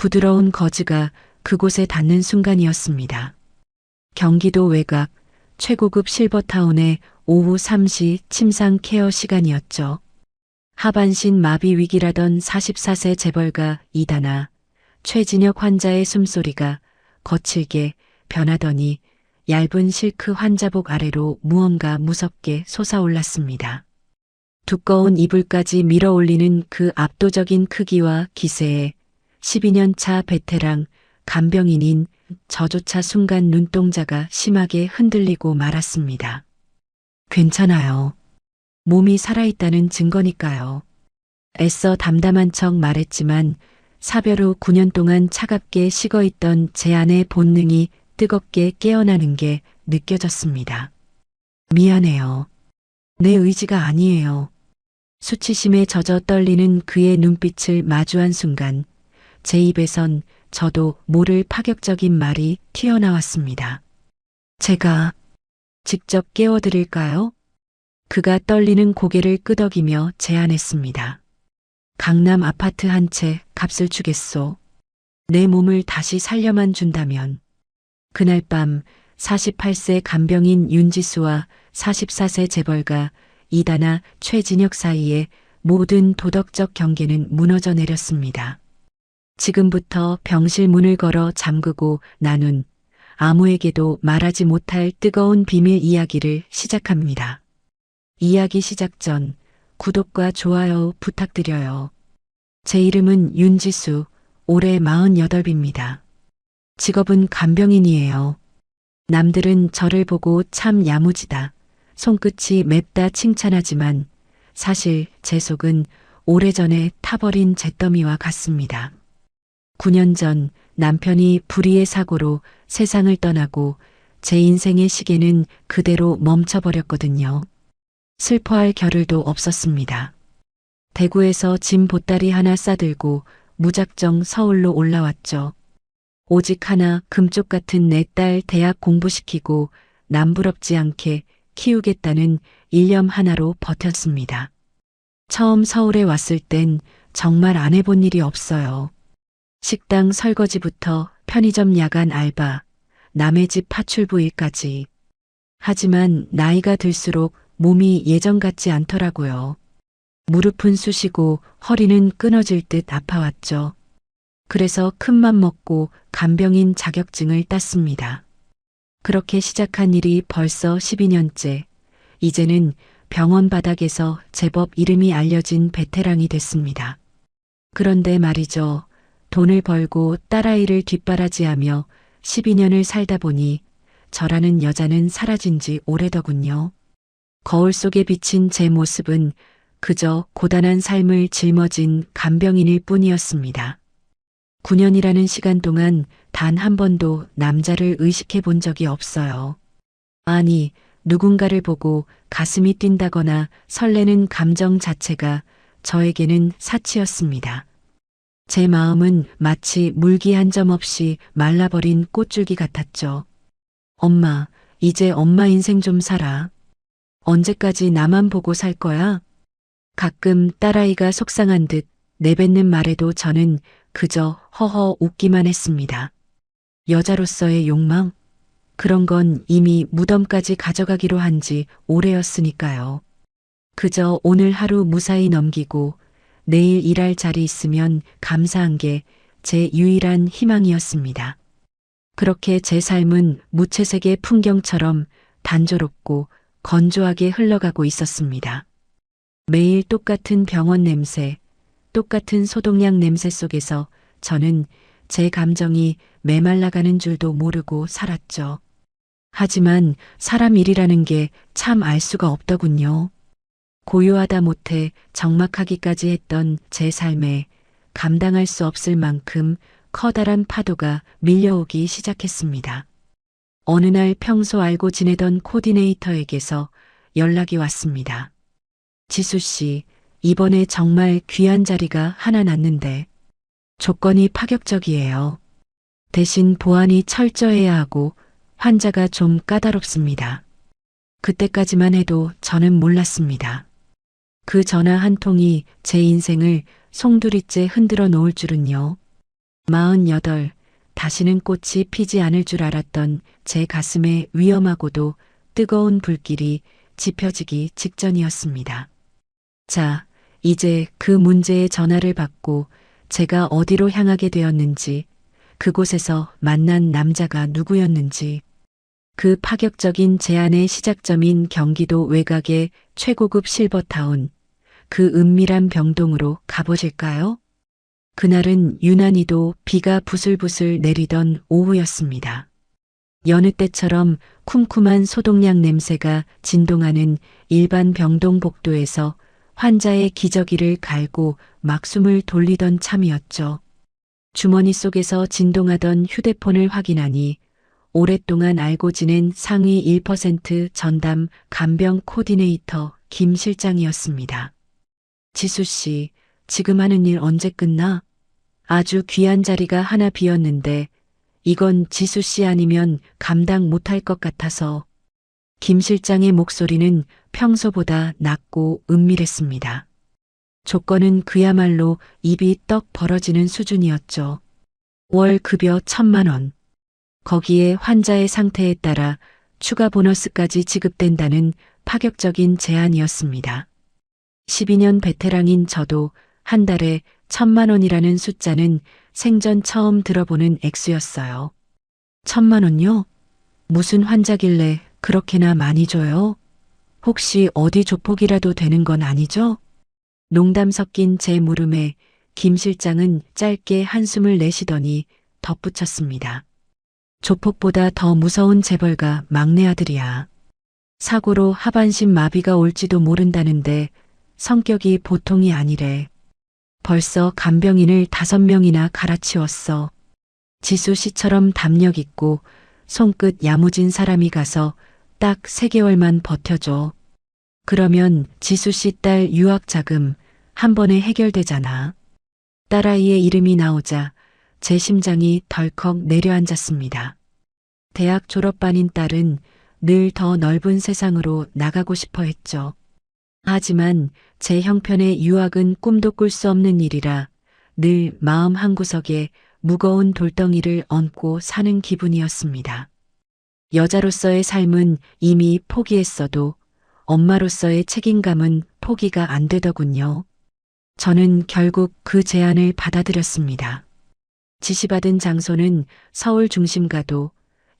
부드러운 거즈가 그곳에 닿는 순간이었습니다. 경기도 외곽 최고급 실버타운의 오후 3시 침상 케어 시간이었죠. 하반신 마비 위기라던 44세 재벌가 이다나 최진혁 환자의 숨소리가 거칠게 변하더니 얇은 실크 환자복 아래로 무언가 무섭게 솟아올랐습니다. 두꺼운 이불까지 밀어올리는 그 압도적인 크기와 기세에 12년 차 베테랑 간병인인 저조차 순간 눈동자가 심하게 흔들리고 말았습니다. 괜찮아요. 몸이 살아있다는 증거니까요. 애써 담담한 척 말했지만 사별 후 9년 동안 차갑게 식어있던 제 안의 본능이 뜨겁게 깨어나는 게 느껴졌습니다. 미안해요. 내 의지가 아니에요. 수치심에 젖어 떨리는 그의 눈빛을 마주한 순간 제 입에선 저도 모를 파격적인 말이 튀어나왔습니다. 제가 직접 깨워드릴까요? 그가 떨리는 고개를 끄덕이며 제안했습니다. 강남 아파트 한 채 값을 주겠소. 내 몸을 다시 살려만 준다면. 그날 밤 48세 간병인 윤지수와 44세 재벌가 이다나 최진혁 사이에 모든 도덕적 경계는 무너져 내렸습니다. 지금부터 병실 문을 걸어 잠그고 나눈 아무에게도 말하지 못할 뜨거운 비밀 이야기를 시작합니다. 이야기 시작 전 구독과 좋아요 부탁드려요. 제 이름은 윤지수, 올해 48입니다. 직업은 간병인이에요. 남들은 저를 보고 참 야무지다, 손끝이 맵다 칭찬하지만 사실 제 속은 오래전에 타버린 잿더미와 같습니다. 9년 전 남편이 불의의 사고로 세상을 떠나고 제 인생의 시계는 그대로 멈춰버렸거든요. 슬퍼할 겨를도 없었습니다. 대구에서 짐 보따리 하나 싸들고 무작정 서울로 올라왔죠. 오직 하나 금쪽 같은 내 딸 대학 공부시키고 남부럽지 않게 키우겠다는 일념 하나로 버텼습니다. 처음 서울에 왔을 땐 정말 안 해본 일이 없어요. 식당 설거지부터 편의점 야간 알바, 남의 집 파출부 일까지. 하지만 나이가 들수록 몸이 예전 같지 않더라고요. 무릎은 쑤시고 허리는 끊어질 듯 아파왔죠. 그래서 큰맘 먹고 간병인 자격증을 땄습니다. 그렇게 시작한 일이 벌써 12년째. 이제는 병원 바닥에서 제법 이름이 알려진 베테랑이 됐습니다. 그런데 말이죠. 돈을 벌고 딸아이를 뒷바라지하며 12년을 살다 보니 저라는 여자는 사라진 지 오래더군요. 거울 속에 비친 제 모습은 그저 고단한 삶을 짊어진 간병인일 뿐이었습니다. 9년이라는 시간 동안 단 한 번도 남자를 의식해 본 적이 없어요. 아니, 누군가를 보고 가슴이 뛴다거나 설레는 감정 자체가 저에게는 사치였습니다. 제 마음은 마치 물기 한 점 없이 말라버린 꽃줄기 같았죠. 엄마, 이제 엄마 인생 좀 살아. 언제까지 나만 보고 살 거야? 가끔 딸아이가 속상한 듯 내뱉는 말에도 저는 그저 허허 웃기만 했습니다. 여자로서의 욕망? 그런 건 이미 무덤까지 가져가기로 한 지 오래였으니까요. 그저 오늘 하루 무사히 넘기고 내일 일할 자리 있으면 감사한 게 제 유일한 희망이었습니다. 그렇게 제 삶은 무채색의 풍경처럼 단조롭고 건조하게 흘러가고 있었습니다. 매일 똑같은 병원 냄새, 똑같은 소독약 냄새 속에서 저는 제 감정이 메말라가는 줄도 모르고 살았죠. 하지만 사람 일이라는 게 참 알 수가 없더군요. 고요하다 못해 적막하기까지 했던 제 삶에 감당할 수 없을 만큼 커다란 파도가 밀려오기 시작했습니다. 어느 날 평소 알고 지내던 코디네이터에게서 연락이 왔습니다. 지수 씨, 이번에 정말 귀한 자리가 하나 났는데 조건이 파격적이에요. 대신 보안이 철저해야 하고 환자가 좀 까다롭습니다. 그때까지만 해도 저는 몰랐습니다. 그 전화 한 통이 제 인생을 송두리째 흔들어 놓을 줄은요. 48, 다시는 꽃이 피지 않을 줄 알았던 제 가슴에 위험하고도 뜨거운 불길이 지펴지기 직전이었습니다. 자, 이제 그 문제의 전화를 받고 제가 어디로 향하게 되었는지, 그곳에서 만난 남자가 누구였는지, 그 파격적인 제안의 시작점인 경기도 외곽의 최고급 실버타운, 그 은밀한 병동으로 가보실까요? 그날은 유난히도 비가 부슬부슬 내리던 오후였습니다. 여느 때처럼 쿰쿰한 소독약 냄새가 진동하는 일반 병동 복도에서 환자의 기저귀를 갈고 막 숨을 돌리던 참이었죠. 주머니 속에서 진동하던 휴대폰을 확인하니 오랫동안 알고 지낸 상위 1% 전담 간병 코디네이터 김 실장이었습니다. 지수 씨, 지금 하는 일 언제 끝나? 아주 귀한 자리가 하나 비었는데 이건 지수 씨 아니면 감당 못할 것 같아서. 김 실장의 목소리는 평소보다 낮고 은밀했습니다. 조건은 그야말로 입이 떡 벌어지는 수준이었죠. 월 급여 1,000만 원. 거기에 환자의 상태에 따라 추가 보너스까지 지급된다는 파격적인 제안이었습니다. 12년 베테랑인 저도 한 달에 1,000만 원이라는 숫자는 생전 처음 들어보는 액수였어요. 1,000만 원요? 무슨 환자길래 그렇게나 많이 줘요? 혹시 어디 조폭이라도 되는 건 아니죠? 농담 섞인 제 물음에 김 실장은 짧게 한숨을 내쉬더니 덧붙였습니다. 조폭보다 더 무서운 재벌가 막내 아들이야. 사고로 하반신 마비가 올지도 모른다는데 성격이 보통이 아니래. 벌써 간병인을 5명이나 갈아치웠어. 지수 씨처럼 담력 있고 손끝 야무진 사람이 가서 딱 3개월만 버텨줘. 그러면 지수 씨 딸 유학 자금 한 번에 해결되잖아. 딸아이의 이름이 나오자 제 심장이 덜컥 내려앉았습니다. 대학 졸업반인 딸은 늘 더 넓은 세상으로 나가고 싶어 했죠. 하지만 제 형편의 유학은 꿈도 꿀 수 없는 일이라 늘 마음 한구석에 무거운 돌덩이를 얹고 사는 기분이었습니다. 여자로서의 삶은 이미 포기했어도 엄마로서의 책임감은 포기가 안 되더군요. 저는 결국 그 제안을 받아들였습니다. 지시받은 장소는 서울 중심가도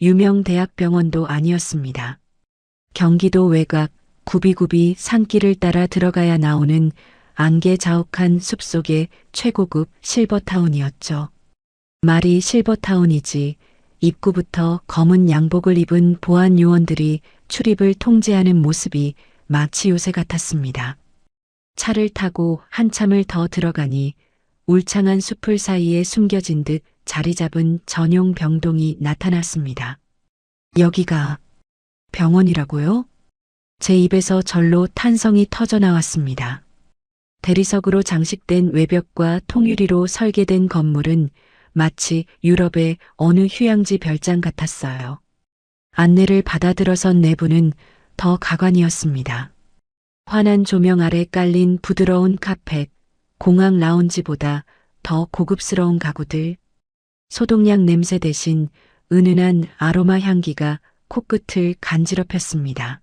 유명 대학병원도 아니었습니다. 경기도 외곽 굽이굽이 산길을 따라 들어가야 나오는 안개 자욱한 숲속의 최고급 실버타운이었죠. 말이 실버타운이지 입구부터 검은 양복을 입은 보안 요원들이 출입을 통제하는 모습이 마치 요새 같았습니다. 차를 타고 한참을 더 들어가니 울창한 숲을 사이에 숨겨진 듯 자리 잡은 전용 병동이 나타났습니다. 여기가 병원이라고요? 제 입에서 절로 탄성이 터져 나왔습니다. 대리석으로 장식된 외벽과 통유리로 설계된 건물은 마치 유럽의 어느 휴양지 별장 같았어요. 안내를 받아들어선 내부는 더 가관이었습니다. 환한 조명 아래 깔린 부드러운 카펫, 공항 라운지보다 더 고급스러운 가구들, 소독약 냄새 대신 은은한 아로마 향기가 코끝을 간지럽혔습니다.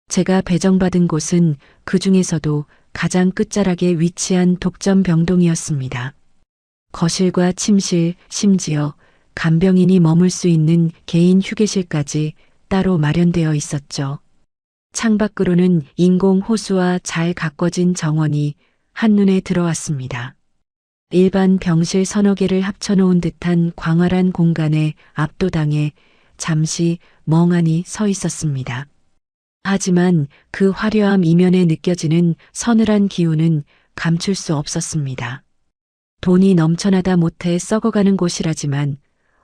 제가 배정받은 곳은 그 중에서도 가장 끝자락에 위치한 독점 병동이었습니다. 거실과 침실, 심지어 간병인이 머물 수 있는 개인 휴게실까지 따로 마련되어 있었죠. 창밖으로는 인공 호수와 잘 가꿔진 정원이 한눈에 들어왔습니다. 일반 병실 서너 개를 합쳐놓은 듯한 광활한 공간에 압도당해 잠시 멍하니 서 있었습니다. 하지만 그 화려함 이면에 느껴지는 서늘한 기운은 감출 수 없었습니다. 돈이 넘쳐나다 못해 썩어가는 곳이라지만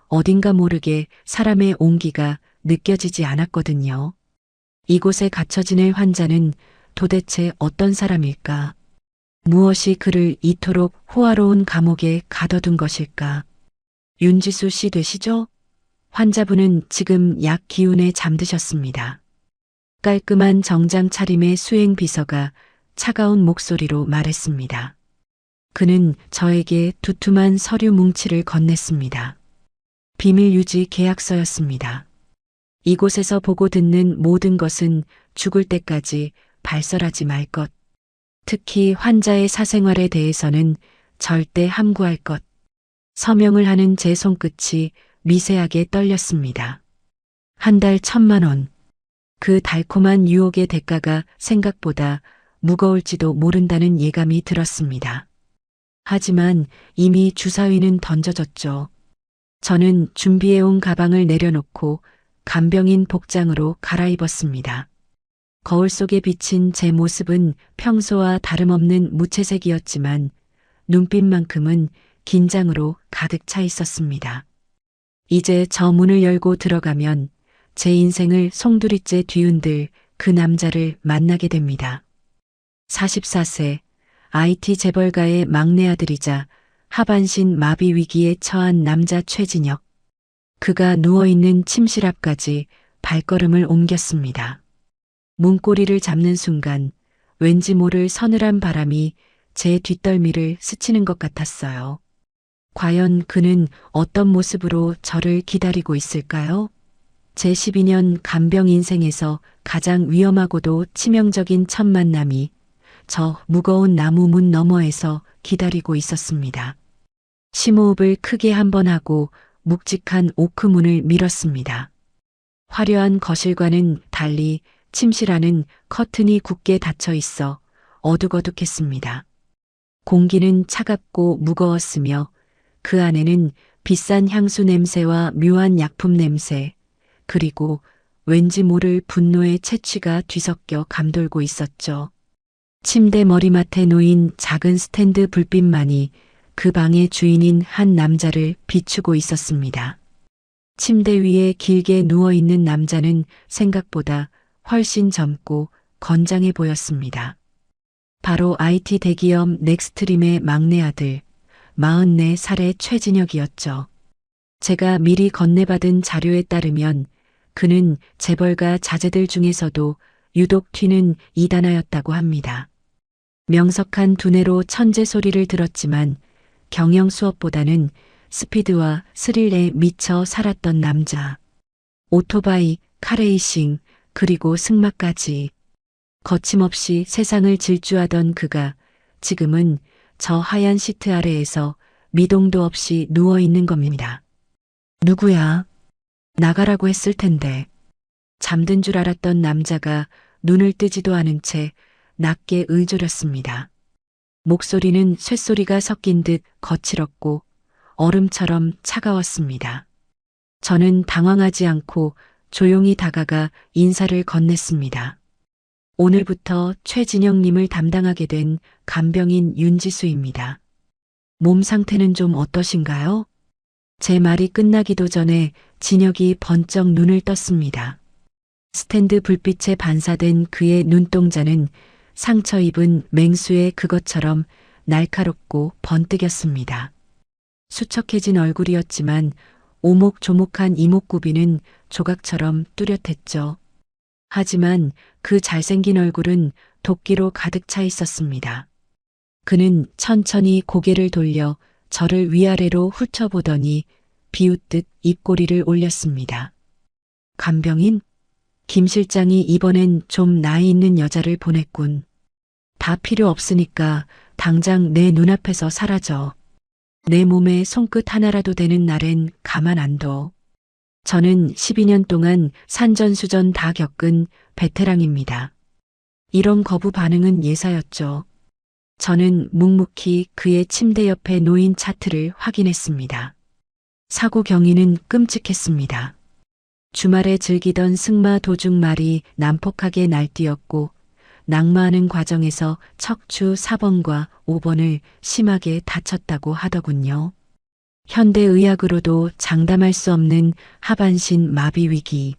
어딘가 모르게 사람의 온기가 느껴지지 않았거든요. 이곳에 갇혀 지낼 환자는 도대체 어떤 사람일까? 무엇이 그를 이토록 호화로운 감옥에 가둬둔 것일까? 윤지수 씨 되시죠? 환자분은 지금 약 기운에 잠드셨습니다. 깔끔한 정장 차림의 수행 비서가 차가운 목소리로 말했습니다. 그는 저에게 두툼한 서류 뭉치를 건넸습니다. 비밀 유지 계약서였습니다. 이곳에서 보고 듣는 모든 것은 죽을 때까지 발설하지 말 것. 특히 환자의 사생활에 대해서는 절대 함구할 것. 서명을 하는 제 손끝이 미세하게 떨렸습니다. 한 달 1,000만 원. 그 달콤한 유혹의 대가가 생각보다 무거울지도 모른다는 예감이 들었습니다. 하지만 이미 주사위는 던져졌죠. 저는 준비해온 가방을 내려놓고 간병인 복장으로 갈아입었습니다. 거울 속에 비친 제 모습은 평소와 다름없는 무채색이었지만 눈빛만큼은 긴장으로 가득 차 있었습니다. 이제 저 문을 열고 들어가면 제 인생을 송두리째 뒤흔들 그 남자를 만나게 됩니다. 44세, IT 재벌가의 막내 아들이자 하반신 마비 위기에 처한 남자 최진혁. 그가 누워있는 침실 앞까지 발걸음을 옮겼습니다. 문고리를 잡는 순간 왠지 모를 서늘한 바람이 제 뒷덜미를 스치는 것 같았어요. 과연 그는 어떤 모습으로 저를 기다리고 있을까요? 제 12년 간병 인생에서 가장 위험하고도 치명적인 첫 만남이 저 무거운 나무 문 너머에서 기다리고 있었습니다. 심호흡을 크게 한 번 하고 묵직한 오크 문을 밀었습니다. 화려한 거실과는 달리 침실 안은 커튼이 굳게 닫혀 있어 어둑어둑했습니다. 공기는 차갑고 무거웠으며 그 안에는 비싼 향수 냄새와 묘한 약품 냄새, 그리고 왠지 모를 분노의 채취가 뒤섞여 감돌고 있었죠. 침대 머리맡에 놓인 작은 스탠드 불빛만이 그 방의 주인인 한 남자를 비추고 있었습니다. 침대 위에 길게 누워있는 남자는 생각보다 훨씬 젊고 건장해 보였습니다. 바로 IT 대기업 넥스트림의 막내 아들, 44살의 최진혁이었죠. 제가 미리 건네받은 자료에 따르면 그는 재벌가 자제들 중에서도 유독 튀는 이단아였다고 합니다. 명석한 두뇌로 천재 소리를 들었지만 경영 수업보다는 스피드와 스릴에 미쳐 살았던 남자. 오토바이, 카레이싱, 그리고 승마까지. 거침없이 세상을 질주하던 그가 지금은 저 하얀 시트 아래에서 미동도 없이 누워 있는 겁니다. 누구야? 나가라고 했을 텐데. 잠든 줄 알았던 남자가 눈을 뜨지도 않은 채 낮게 의조렸습니다. 목소리는 쇳소리가 섞인 듯 거칠었고 얼음처럼 차가웠습니다. 저는 당황하지 않고 조용히 다가가 인사를 건넸습니다. 오늘부터 최진영님을 담당하게 된 간병인 윤지수입니다. 몸 상태는 좀 어떠신가요? 제 말이 끝나기도 전에 진혁이 번쩍 눈을 떴습니다. 스탠드 불빛에 반사된 그의 눈동자는 상처 입은 맹수의 그것처럼 날카롭고 번뜩였습니다. 수척해진 얼굴이었지만 오목조목한 이목구비는 조각처럼 뚜렷했죠. 하지만 그 잘생긴 얼굴은 도끼로 가득 차 있었습니다. 그는 천천히 고개를 돌려 저를 위아래로 훑어보더니 비웃듯 입꼬리를 올렸습니다. 간병인? 김 실장이 이번엔 좀 나이 있는 여자를 보냈군. 다 필요 없으니까 당장 내 눈앞에서 사라져. 내 몸에 손끝 하나라도 되는 날엔 가만 안 둬. 저는 12년 동안 산전수전 다 겪은 베테랑입니다. 이런 거부 반응은 예사였죠. 저는 묵묵히 그의 침대 옆에 놓인 차트를 확인했습니다. 사고 경위는 끔찍했습니다. 주말에 즐기던 승마 도중 말이 난폭하게 날뛰었고 낙마하는 과정에서 척추 4번과 5번을 심하게 다쳤다고 하더군요. 현대의학으로도 장담할 수 없는 하반신 마비 위기.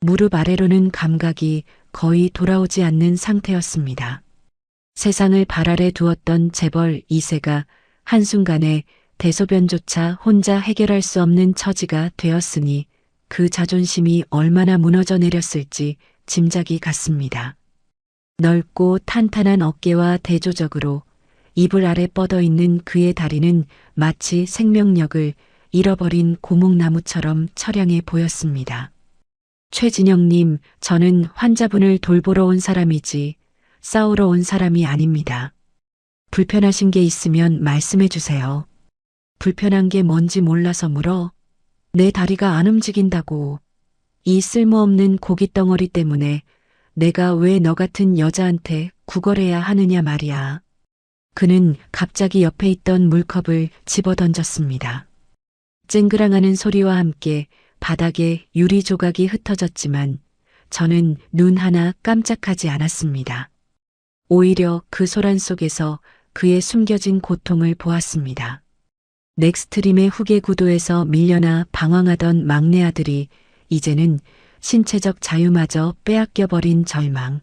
무릎 아래로는 감각이 거의 돌아오지 않는 상태였습니다. 세상을 발 아래 두었던 재벌 2세가 한순간에 대소변조차 혼자 해결할 수 없는 처지가 되었으니 그 자존심이 얼마나 무너져 내렸을지 짐작이 갔습니다. 넓고 탄탄한 어깨와 대조적으로 이불 아래 뻗어 있는 그의 다리는 마치 생명력을 잃어버린 고목나무처럼 처량해 보였습니다. 최진영님, 저는 환자분을 돌보러 온 사람이지 싸우러 온 사람이 아닙니다. 불편하신 게 있으면 말씀해 주세요. 불편한 게 뭔지 몰라서 물어. 내 다리가 안 움직인다고. 이 쓸모없는 고깃덩어리 때문에 내가 왜 너 같은 여자한테 구걸해야 하느냐 말이야. 그는 갑자기 옆에 있던 물컵을 집어 던졌습니다. 쨍그랑하는 소리와 함께 바닥에 유리 조각이 흩어졌지만 저는 눈 하나 깜짝하지 않았습니다. 오히려 그 소란 속에서 그의 숨겨진 고통을 보았습니다. 넥스트림의 후계 구도에서 밀려나 방황하던 막내 아들이 이제는 신체적 자유마저 빼앗겨버린 절망.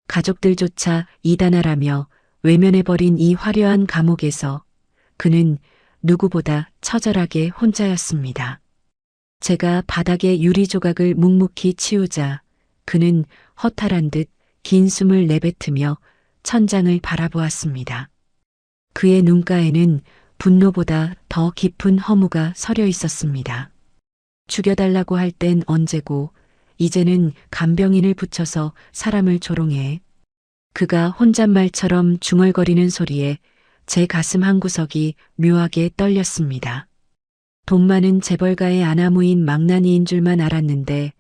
가족들조차 이단하라며 외면해버린 이 화려한 감옥에서 그는 누구보다 처절하게 혼자였습니다. 제가 바닥에 유리 조각을 묵묵히 치우자 그는 허탈한 듯 긴 숨을 내뱉으며 천장을 바라보았습니다. 그의 눈가에는 분노보다 더 깊은 허무가 서려 있었습니다. 죽여달라고 할 땐 언제고 이제는 간병인을 붙여서 사람을 조롱해. 그가 혼잣말처럼 중얼거리는 소리에 제 가슴 한구석이 묘하게 떨렸습니다. 돈 많은 재벌가의 아나무인 망나니인 줄만 알았는데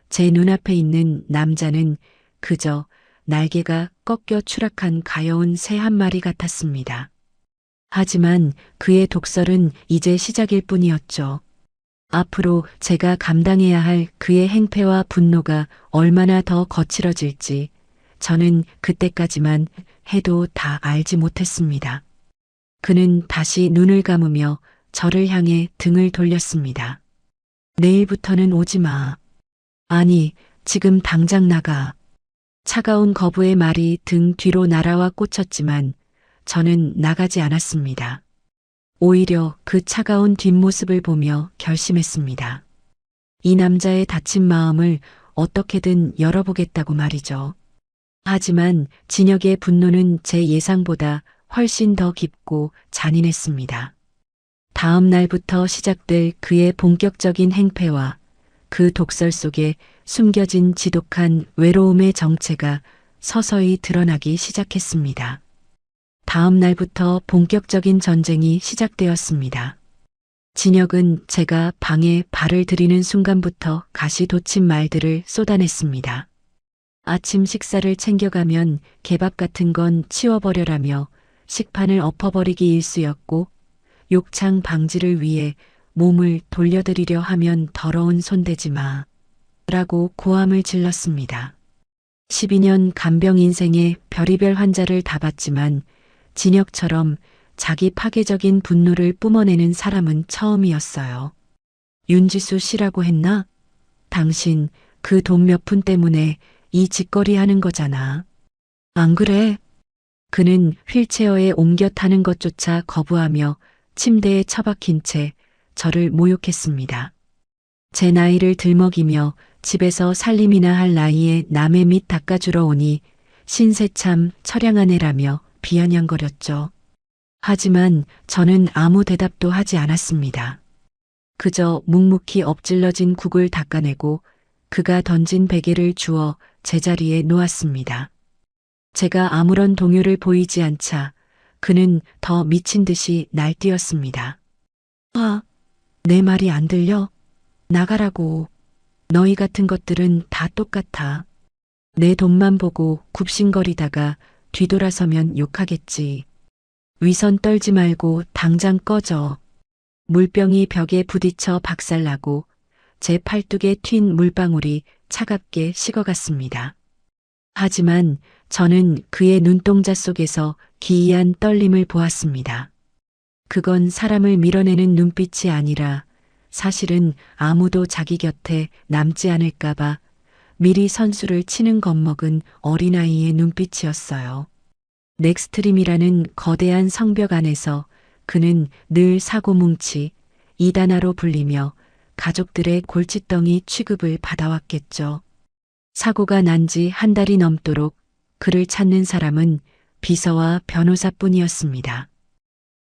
제 눈앞에 있는 남자는 그저 날개가 꺾여 추락한 가여운 새 한 마리 같았습니다. 하지만 그의 독설은 이제 시작일 뿐이었죠. 앞으로 제가 감당해야 할 그의 행패와 분노가 얼마나 더 거칠어질지 저는 그때까지만 해도 다 알지 못했습니다. 그는 다시 눈을 감으며 저를 향해 등을 돌렸습니다. 내일부터는 오지 마. 아니, 지금 당장 나가. 차가운 거부의 말이 등 뒤로 날아와 꽂혔지만 저는 나가지 않았습니다. 오히려 그 차가운 뒷모습을 보며 결심했습니다. 이 남자의 다친 마음을 어떻게든 열어보겠다고 말이죠. 하지만 진혁의 분노는 제 예상보다 훨씬 더 깊고 잔인했습니다. 다음 날부터 시작될 그의 본격적인 행패와 그 독설 속에 숨겨진 지독한 외로움의 정체가 서서히 드러나기 시작했습니다. 다음 날부터 본격적인 전쟁이 시작되었습니다. 진혁은 제가 방에 발을 들이는 순간부터 가시돋친 말들을 쏟아냈습니다. 아침 식사를 챙겨가면 개밥 같은 건 치워버려라며 식판을 엎어버리기 일쑤였고 욕창 방지를 위해 몸을 돌려드리려 하면 더러운 손대지 마. 라고 고함을 질렀습니다. 12년 간병 인생에 별의별 환자를 다 봤지만 진혁처럼 자기 파괴적인 분노를 뿜어내는 사람은 처음이었어요. 윤지수 씨라고 했나? 당신 그 돈 몇 푼 때문에 이 짓거리 하는 거잖아. 안 그래? 그는 휠체어에 옮겨 타는 것조차 거부하며 침대에 처박힌 채 저를 모욕했습니다. 제 나이를 들먹이며 집에서 살림이나 할 나이에 남의 밑 닦아주러 오니 신세참 처량한 애라며 비아냥거렸죠. 하지만 저는 아무 대답도 하지 않았습니다. 그저 묵묵히 엎질러진 국을 닦아내고 그가 던진 베개를 주워 제자리에 놓았습니다. 제가 아무런 동요를 보이지 않자 그는 더 미친 듯이 날뛰었습니다. 아, 내 말이 안 들려? 나가라고. 너희 같은 것들은 다 똑같아. 내 돈만 보고 굽신거리다가 뒤돌아서면 욕하겠지. 위선 떨지 말고 당장 꺼져. 물병이 벽에 부딪혀 박살나고 제 팔뚝에 튄 물방울이 차갑게 식어갔습니다. 하지만 저는 그의 눈동자 속에서 기이한 떨림을 보았습니다. 그건 사람을 밀어내는 눈빛이 아니라 사실은 아무도 자기 곁에 남지 않을까봐 미리 선수를 치는 겁먹은 어린아이의 눈빛이었어요. 넥스트림이라는 거대한 성벽 안에서 그는 늘 사고뭉치, 이단아로 불리며 가족들의 골칫덩이 취급을 받아왔겠죠. 사고가 난 지 한 달이 넘도록 그를 찾는 사람은 비서와 변호사뿐이었습니다.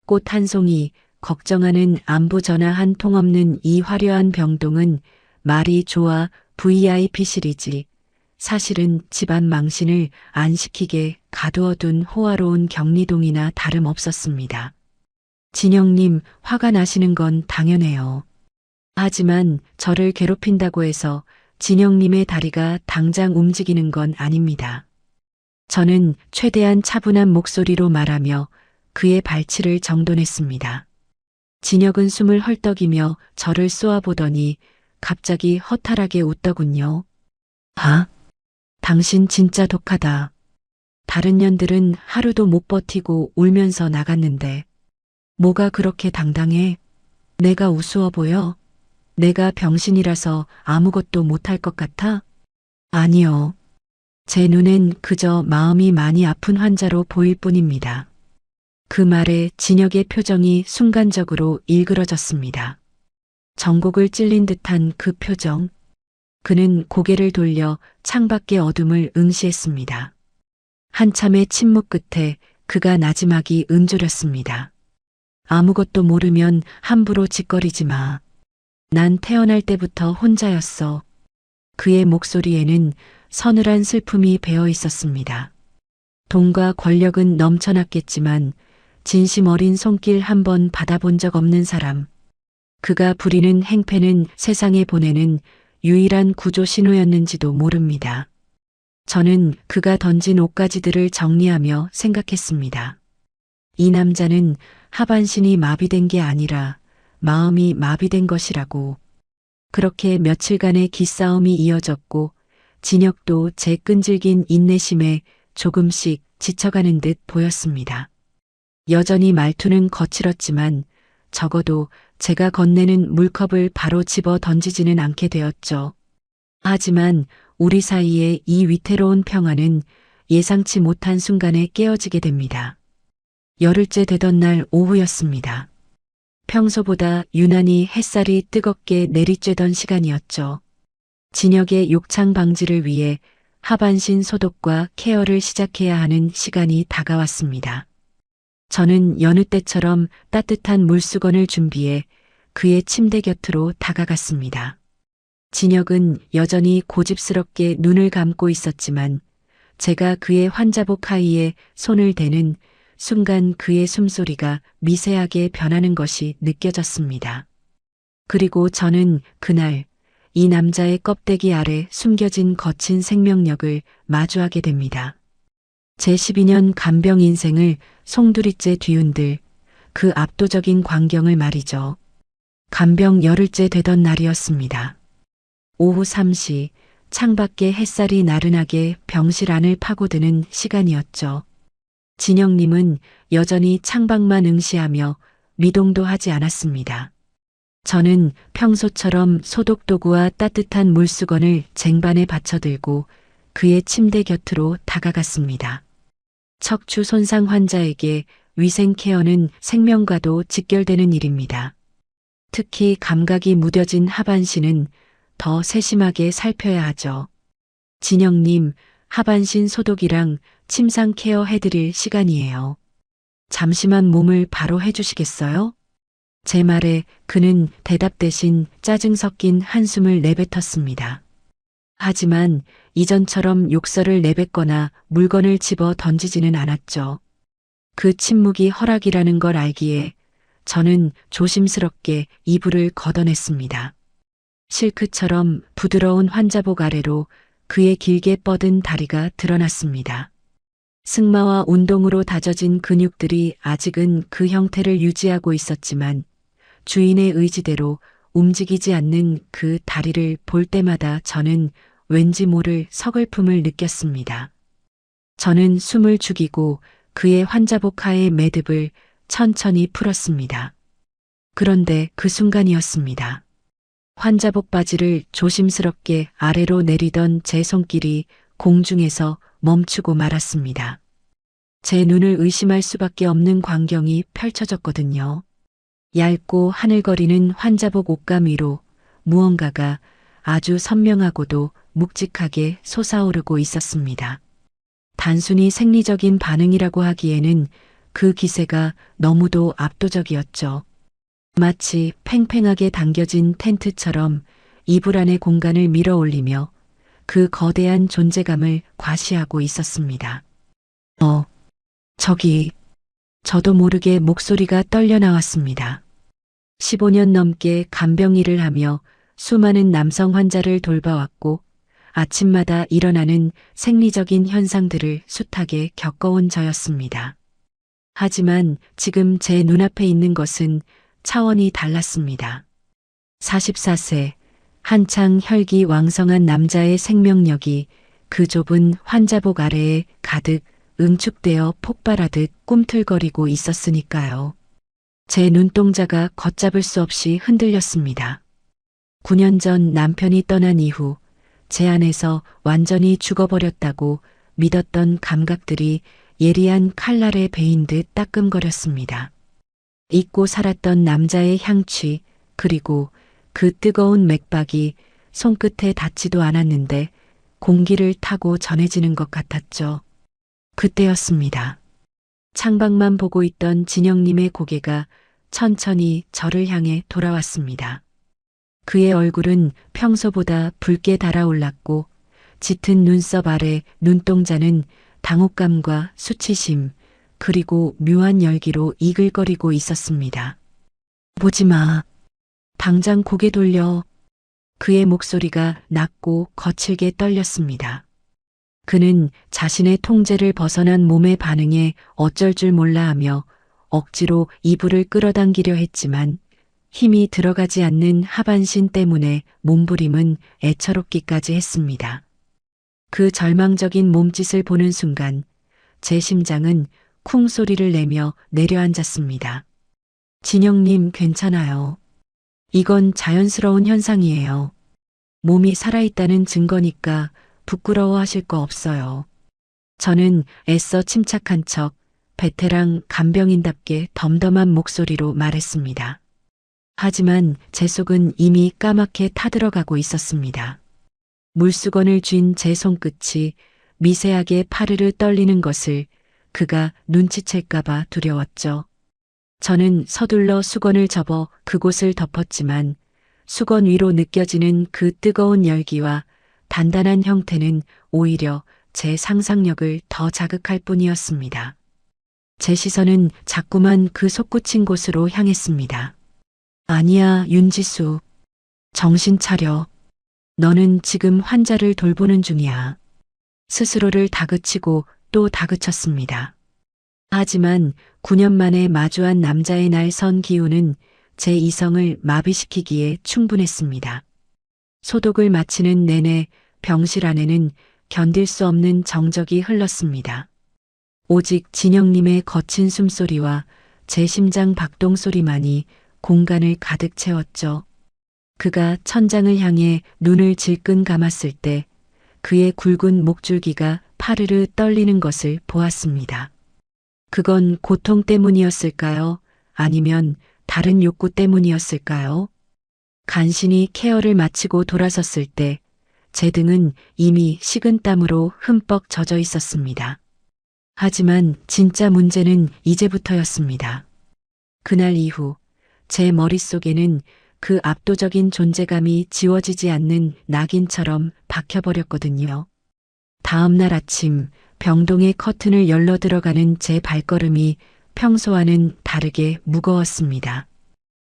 꽃 한 송이, 걱정하는 안부 전화 한 통 없는 이 화려한 병동은 말이 좋아 VIP 시리즈, 사실은 집안 망신을 안 시키게 가두어둔 호화로운 격리동이나 다름없었습니다. 진영님, 화가 나시는 건 당연해요. 하지만 저를 괴롭힌다고 해서 진영님의 다리가 당장 움직이는 건 아닙니다. 저는 최대한 차분한 목소리로 말하며 그의 발치를 정돈했습니다. 진혁은 숨을 헐떡이며 저를 쏘아보더니 갑자기 허탈하게 웃더군요. 아, 당신 진짜 독하다. 다른 년들은 하루도 못 버티고 울면서 나갔는데 뭐가 그렇게 당당해? 내가 우스워 보여? 내가 병신이라서 아무것도 못할 것 같아? 아니요. 제 눈엔 그저 마음이 많이 아픈 환자로 보일 뿐입니다. 그 말에 진혁의 표정이 순간적으로 일그러졌습니다. 전곡을 찔린 듯한 그 표정. 그는 고개를 돌려 창밖의 어둠을 응시했습니다. 한참의 침묵 끝에 그가 나지막이 음조렸습니다. 아무것도 모르면 함부로 짓거리지 마. 난 태어날 때부터 혼자였어. 그의 목소리에는 서늘한 슬픔이 배어 있었습니다. 돈과 권력은 넘쳐났겠지만 진심 어린 손길 한 번 받아본 적 없는 사람. 그가 부리는 행패는 세상에 보내는 유일한 구조 신호였는지도 모릅니다. 저는 그가 던진 옷가지들을 정리하며 생각했습니다. 이 남자는 하반신이 마비된 게 아니라 마음이 마비된 것이라고. 그렇게 며칠간의 기싸움이 이어졌고 진혁도 제 끈질긴 인내심에 조금씩 지쳐가는 듯 보였습니다. 여전히 말투는 거칠었지만 적어도 제가 건네는 물컵을 바로 집어 던지지는 않게 되었죠. 하지만 우리 사이의 이 위태로운 평화는 예상치 못한 순간에 깨어지게 됩니다. 열흘째 되던 날 오후였습니다. 평소보다 유난히 햇살이 뜨겁게 내리쬐던 시간이었죠. 진혁의 욕창 방지를 위해 하반신 소독과 케어를 시작해야 하는 시간이 다가왔습니다. 저는 여느 때처럼 따뜻한 물수건을 준비해 그의 침대 곁으로 다가갔습니다. 진혁은 여전히 고집스럽게 눈을 감고 있었지만 제가 그의 환자복 하의에 손을 대는 순간 그의 숨소리가 미세하게 변하는 것이 느껴졌습니다. 그리고 저는 그날 이 남자의 껍데기 아래 숨겨진 거친 생명력을 마주하게 됩니다. 제 12년 간병 인생을 송두리째 뒤흔들 그 압도적인 광경을 말이죠. 간병 열흘째 되던 날이었습니다. 오후 3시 창밖에 햇살이 나른하게 병실 안을 파고드는 시간이었죠. 진영님은 여전히 창밖만 응시하며 미동도 하지 않았습니다. 저는 평소처럼 소독도구와 따뜻한 물수건을 쟁반에 받쳐들고 그의 침대 곁으로 다가갔습니다. 척추 손상 환자에게 위생 케어는 생명과도 직결되는 일입니다. 특히 감각이 무뎌진 하반신은 더 세심하게 살펴야 하죠. 진영님, 하반신 소독이랑 침상 케어 해드릴 시간이에요. 잠시만 몸을 바로 해주시겠어요? 제 말에 그는 대답 대신 짜증 섞인 한숨을 내뱉었습니다. 하지만 이전처럼 욕설을 내뱉거나 물건을 집어 던지지는 않았죠. 그 침묵이 허락이라는 걸 알기에 저는 조심스럽게 이불을 걷어냈습니다. 실크처럼 부드러운 환자복 아래로 그의 길게 뻗은 다리가 드러났습니다. 승마와 운동으로 다져진 근육들이 아직은 그 형태를 유지하고 있었지만 주인의 의지대로 움직이지 않는 그 다리를 볼 때마다 저는 왠지 모를 서글픔을 느꼈습니다. 저는 숨을 죽이고 그의 환자복 하의 매듭을 천천히 풀었습니다. 그런데 그 순간이었습니다. 환자복 바지를 조심스럽게 아래로 내리던 제 손길이 공중에서 멈추고 말았습니다. 제 눈을 의심할 수밖에 없는 광경이 펼쳐졌거든요. 얇고 하늘거리는 환자복 옷감 위로 무언가가 아주 선명하고도 묵직하게 솟아오르고 있었습니다. 단순히 생리적인 반응이라고 하기에는 그 기세가 너무도 압도적이었죠. 마치 팽팽하게 당겨진 텐트처럼 이불 안의 공간을 밀어 올리며 그 거대한 존재감을 과시하고 있었습니다. 저기, 저도 모르게 목소리가 떨려 나왔습니다. 15년 넘게 간병 일을 하며 수많은 남성 환자를 돌봐왔고 아침마다 일어나는 생리적인 현상들을 숱하게 겪어온 저였습니다. 하지만 지금 제 눈앞에 있는 것은 차원이 달랐습니다. 44세, 한창 혈기 왕성한 남자의 생명력이 그 좁은 환자복 아래에 가득 응축되어 폭발하듯 꿈틀거리고 있었으니까요. 제 눈동자가 걷잡을 수 없이 흔들렸습니다. 9년 전 남편이 떠난 이후 제 안에서 완전히 죽어버렸다고 믿었던 감각들이 예리한 칼날에 베인 듯 따끔거렸습니다. 잊고 살았던 남자의 향취, 그리고 그 뜨거운 맥박이 손끝에 닿지도 않았는데 공기를 타고 전해지는 것 같았죠. 그때였습니다. 창밖만 보고 있던 진영님의 고개가 천천히 저를 향해 돌아왔습니다. 그의 얼굴은 평소보다 붉게 달아올랐고 짙은 눈썹 아래 눈동자는 당혹감과 수치심 그리고 묘한 열기로 이글거리고 있었습니다. 보지 마. 당장 고개 돌려. 그의 목소리가 낮고 거칠게 떨렸습니다. 그는 자신의 통제를 벗어난 몸의 반응에 어쩔 줄 몰라 하며 억지로 이불을 끌어당기려 했지만 힘이 들어가지 않는 하반신 때문에 몸부림은 애처롭기까지 했습니다. 그 절망적인 몸짓을 보는 순간 제 심장은 쿵 소리를 내며 내려앉았습니다. 진영님 괜찮아요. 이건 자연스러운 현상이에요. 몸이 살아있다는 증거니까 부끄러워하실 거 없어요. 저는 애써 침착한 척 베테랑 간병인답게 덤덤한 목소리로 말했습니다. 하지만 제 속은 이미 까맣게 타들어가고 있었습니다. 물수건을 쥔 제 손끝이 미세하게 파르르 떨리는 것을 그가 눈치챌까봐 두려웠죠. 저는 서둘러 수건을 접어 그곳을 덮었지만 수건 위로 느껴지는 그 뜨거운 열기와 단단한 형태는 오히려 제 상상력을 더 자극할 뿐이었습니다. 제 시선은 자꾸만 그 솟구친 곳으로 향했습니다. 아니야, 윤지수. 정신 차려. 너는 지금 환자를 돌보는 중이야. 스스로를 다그치고 또 다그쳤습니다. 하지만 9년 만에 마주한 남자의 날 선 기운은 제 이성을 마비시키기에 충분했습니다. 소독을 마치는 내내 병실 안에는 견딜 수 없는 정적이 흘렀습니다. 오직 진영님의 거친 숨소리와 제 심장 박동 소리만이 공간을 가득 채웠죠. 그가 천장을 향해 눈을 질끈 감았을 때 그의 굵은 목줄기가 파르르 떨리는 것을 보았습니다. 그건 고통 때문이었을까요? 아니면 다른 욕구 때문이었을까요? 간신히 케어를 마치고 돌아섰을 때 제 등은 이미 식은땀으로 흠뻑 젖어 있었습니다. 하지만 진짜 문제는 이제부터였습니다. 그날 이후 제 머릿속에는 그 압도적인 존재감이 지워지지 않는 낙인처럼 박혀버렸거든요. 다음 날 아침 병동의 커튼을 열러 들어가는 제 발걸음이 평소와는 다르게 무거웠습니다.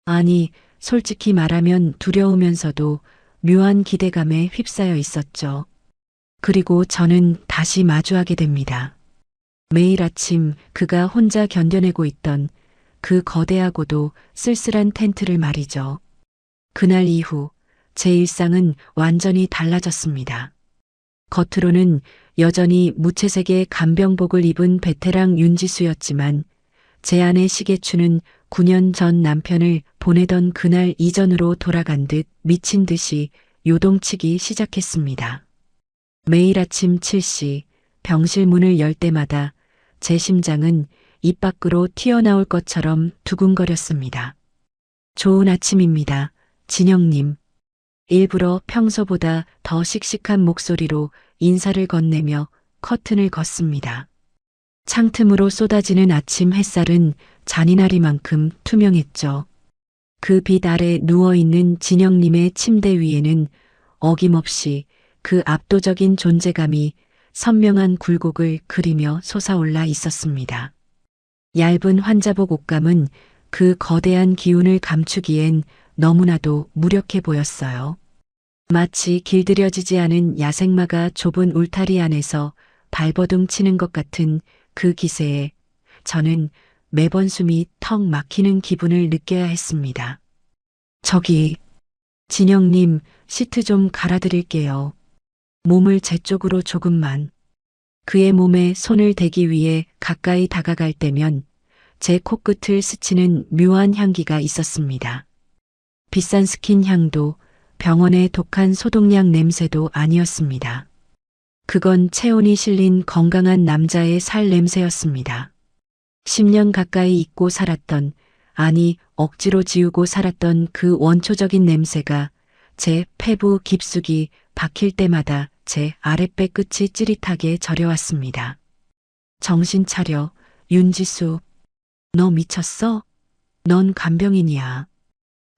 아니, 솔직히 말하면 두려우면서도 묘한 기대감에 휩싸여 있었죠. 그리고 저는 다시 마주하게 됩니다. 매일 아침 그가 혼자 견뎌내고 있던 그 거대하고도 쓸쓸한 텐트를 말이죠. 그날 이후 제 일상은 완전히 달라졌습니다. 겉으로는 여전히 무채색의 간병복을 입은 베테랑 윤지수였지만 제 안의 시계추는 9년 전 남편을 보내던 그날 이전으로 돌아간 듯 미친 듯이 요동치기 시작했습니다. 매일 아침 7시 병실 문을 열 때마다 제 심장은 입 밖으로 튀어나올 것처럼 두근거렸습니다. 좋은 아침입니다, 진영님. 일부러 평소보다 더 씩씩한 목소리로 인사를 건네며 커튼을 걷습니다. 창틈으로 쏟아지는 아침 햇살은 잔인하리만큼 투명했죠. 그 빛 아래 누워있는 진영님의 침대 위에는 어김없이 그 압도적인 존재감이 선명한 굴곡을 그리며 솟아올라 있었습니다. 얇은 환자복 옷감은 그 거대한 기운을 감추기엔 너무나도 무력해 보였어요. 마치 길들여지지 않은 야생마가 좁은 울타리 안에서 발버둥 치는 것 같은 그 기세에 저는 매번 숨이 턱 막히는 기분을 느껴야 했습니다. 저기, 진영님, 시트 좀 갈아드릴게요. 몸을 제 쪽으로 조금만. 그의 몸에 손을 대기 위해 가까이 다가갈 때면 제 코끝을 스치는 묘한 향기가 있었습니다. 비싼 스킨 향도 병원의 독한 소독약 냄새도 아니었습니다. 그건 체온이 실린 건강한 남자의 살 냄새였습니다. 10년 가까이 잊고 살았던, 아니 억지로 지우고 살았던 그 원초적인 냄새가 제 폐부 깊숙이 박힐 때마다 제 아랫배 끝이 찌릿하게 저려왔습니다. 정신 차려, 윤지수. 너 미쳤어? 넌 간병인이야.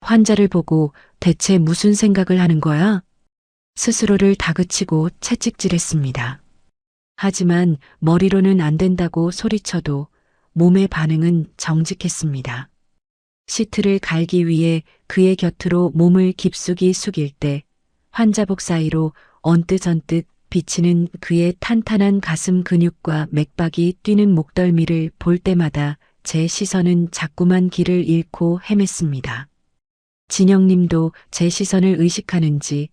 환자를 보고 대체 무슨 생각을 하는 거야? 스스로를 다그치고 채찍질했습니다. 하지만 머리로는 안 된다고 소리쳐도 몸의 반응은 정직했습니다. 시트를 갈기 위해 그의 곁으로 몸을 깊숙이 숙일 때 환자복 사이로 언뜻언뜻 비치는 그의 탄탄한 가슴 근육과 맥박이 뛰는 목덜미를 볼 때마다 제 시선은 자꾸만 길을 잃고 헤맸습니다. 진영님도 제 시선을 의식하는지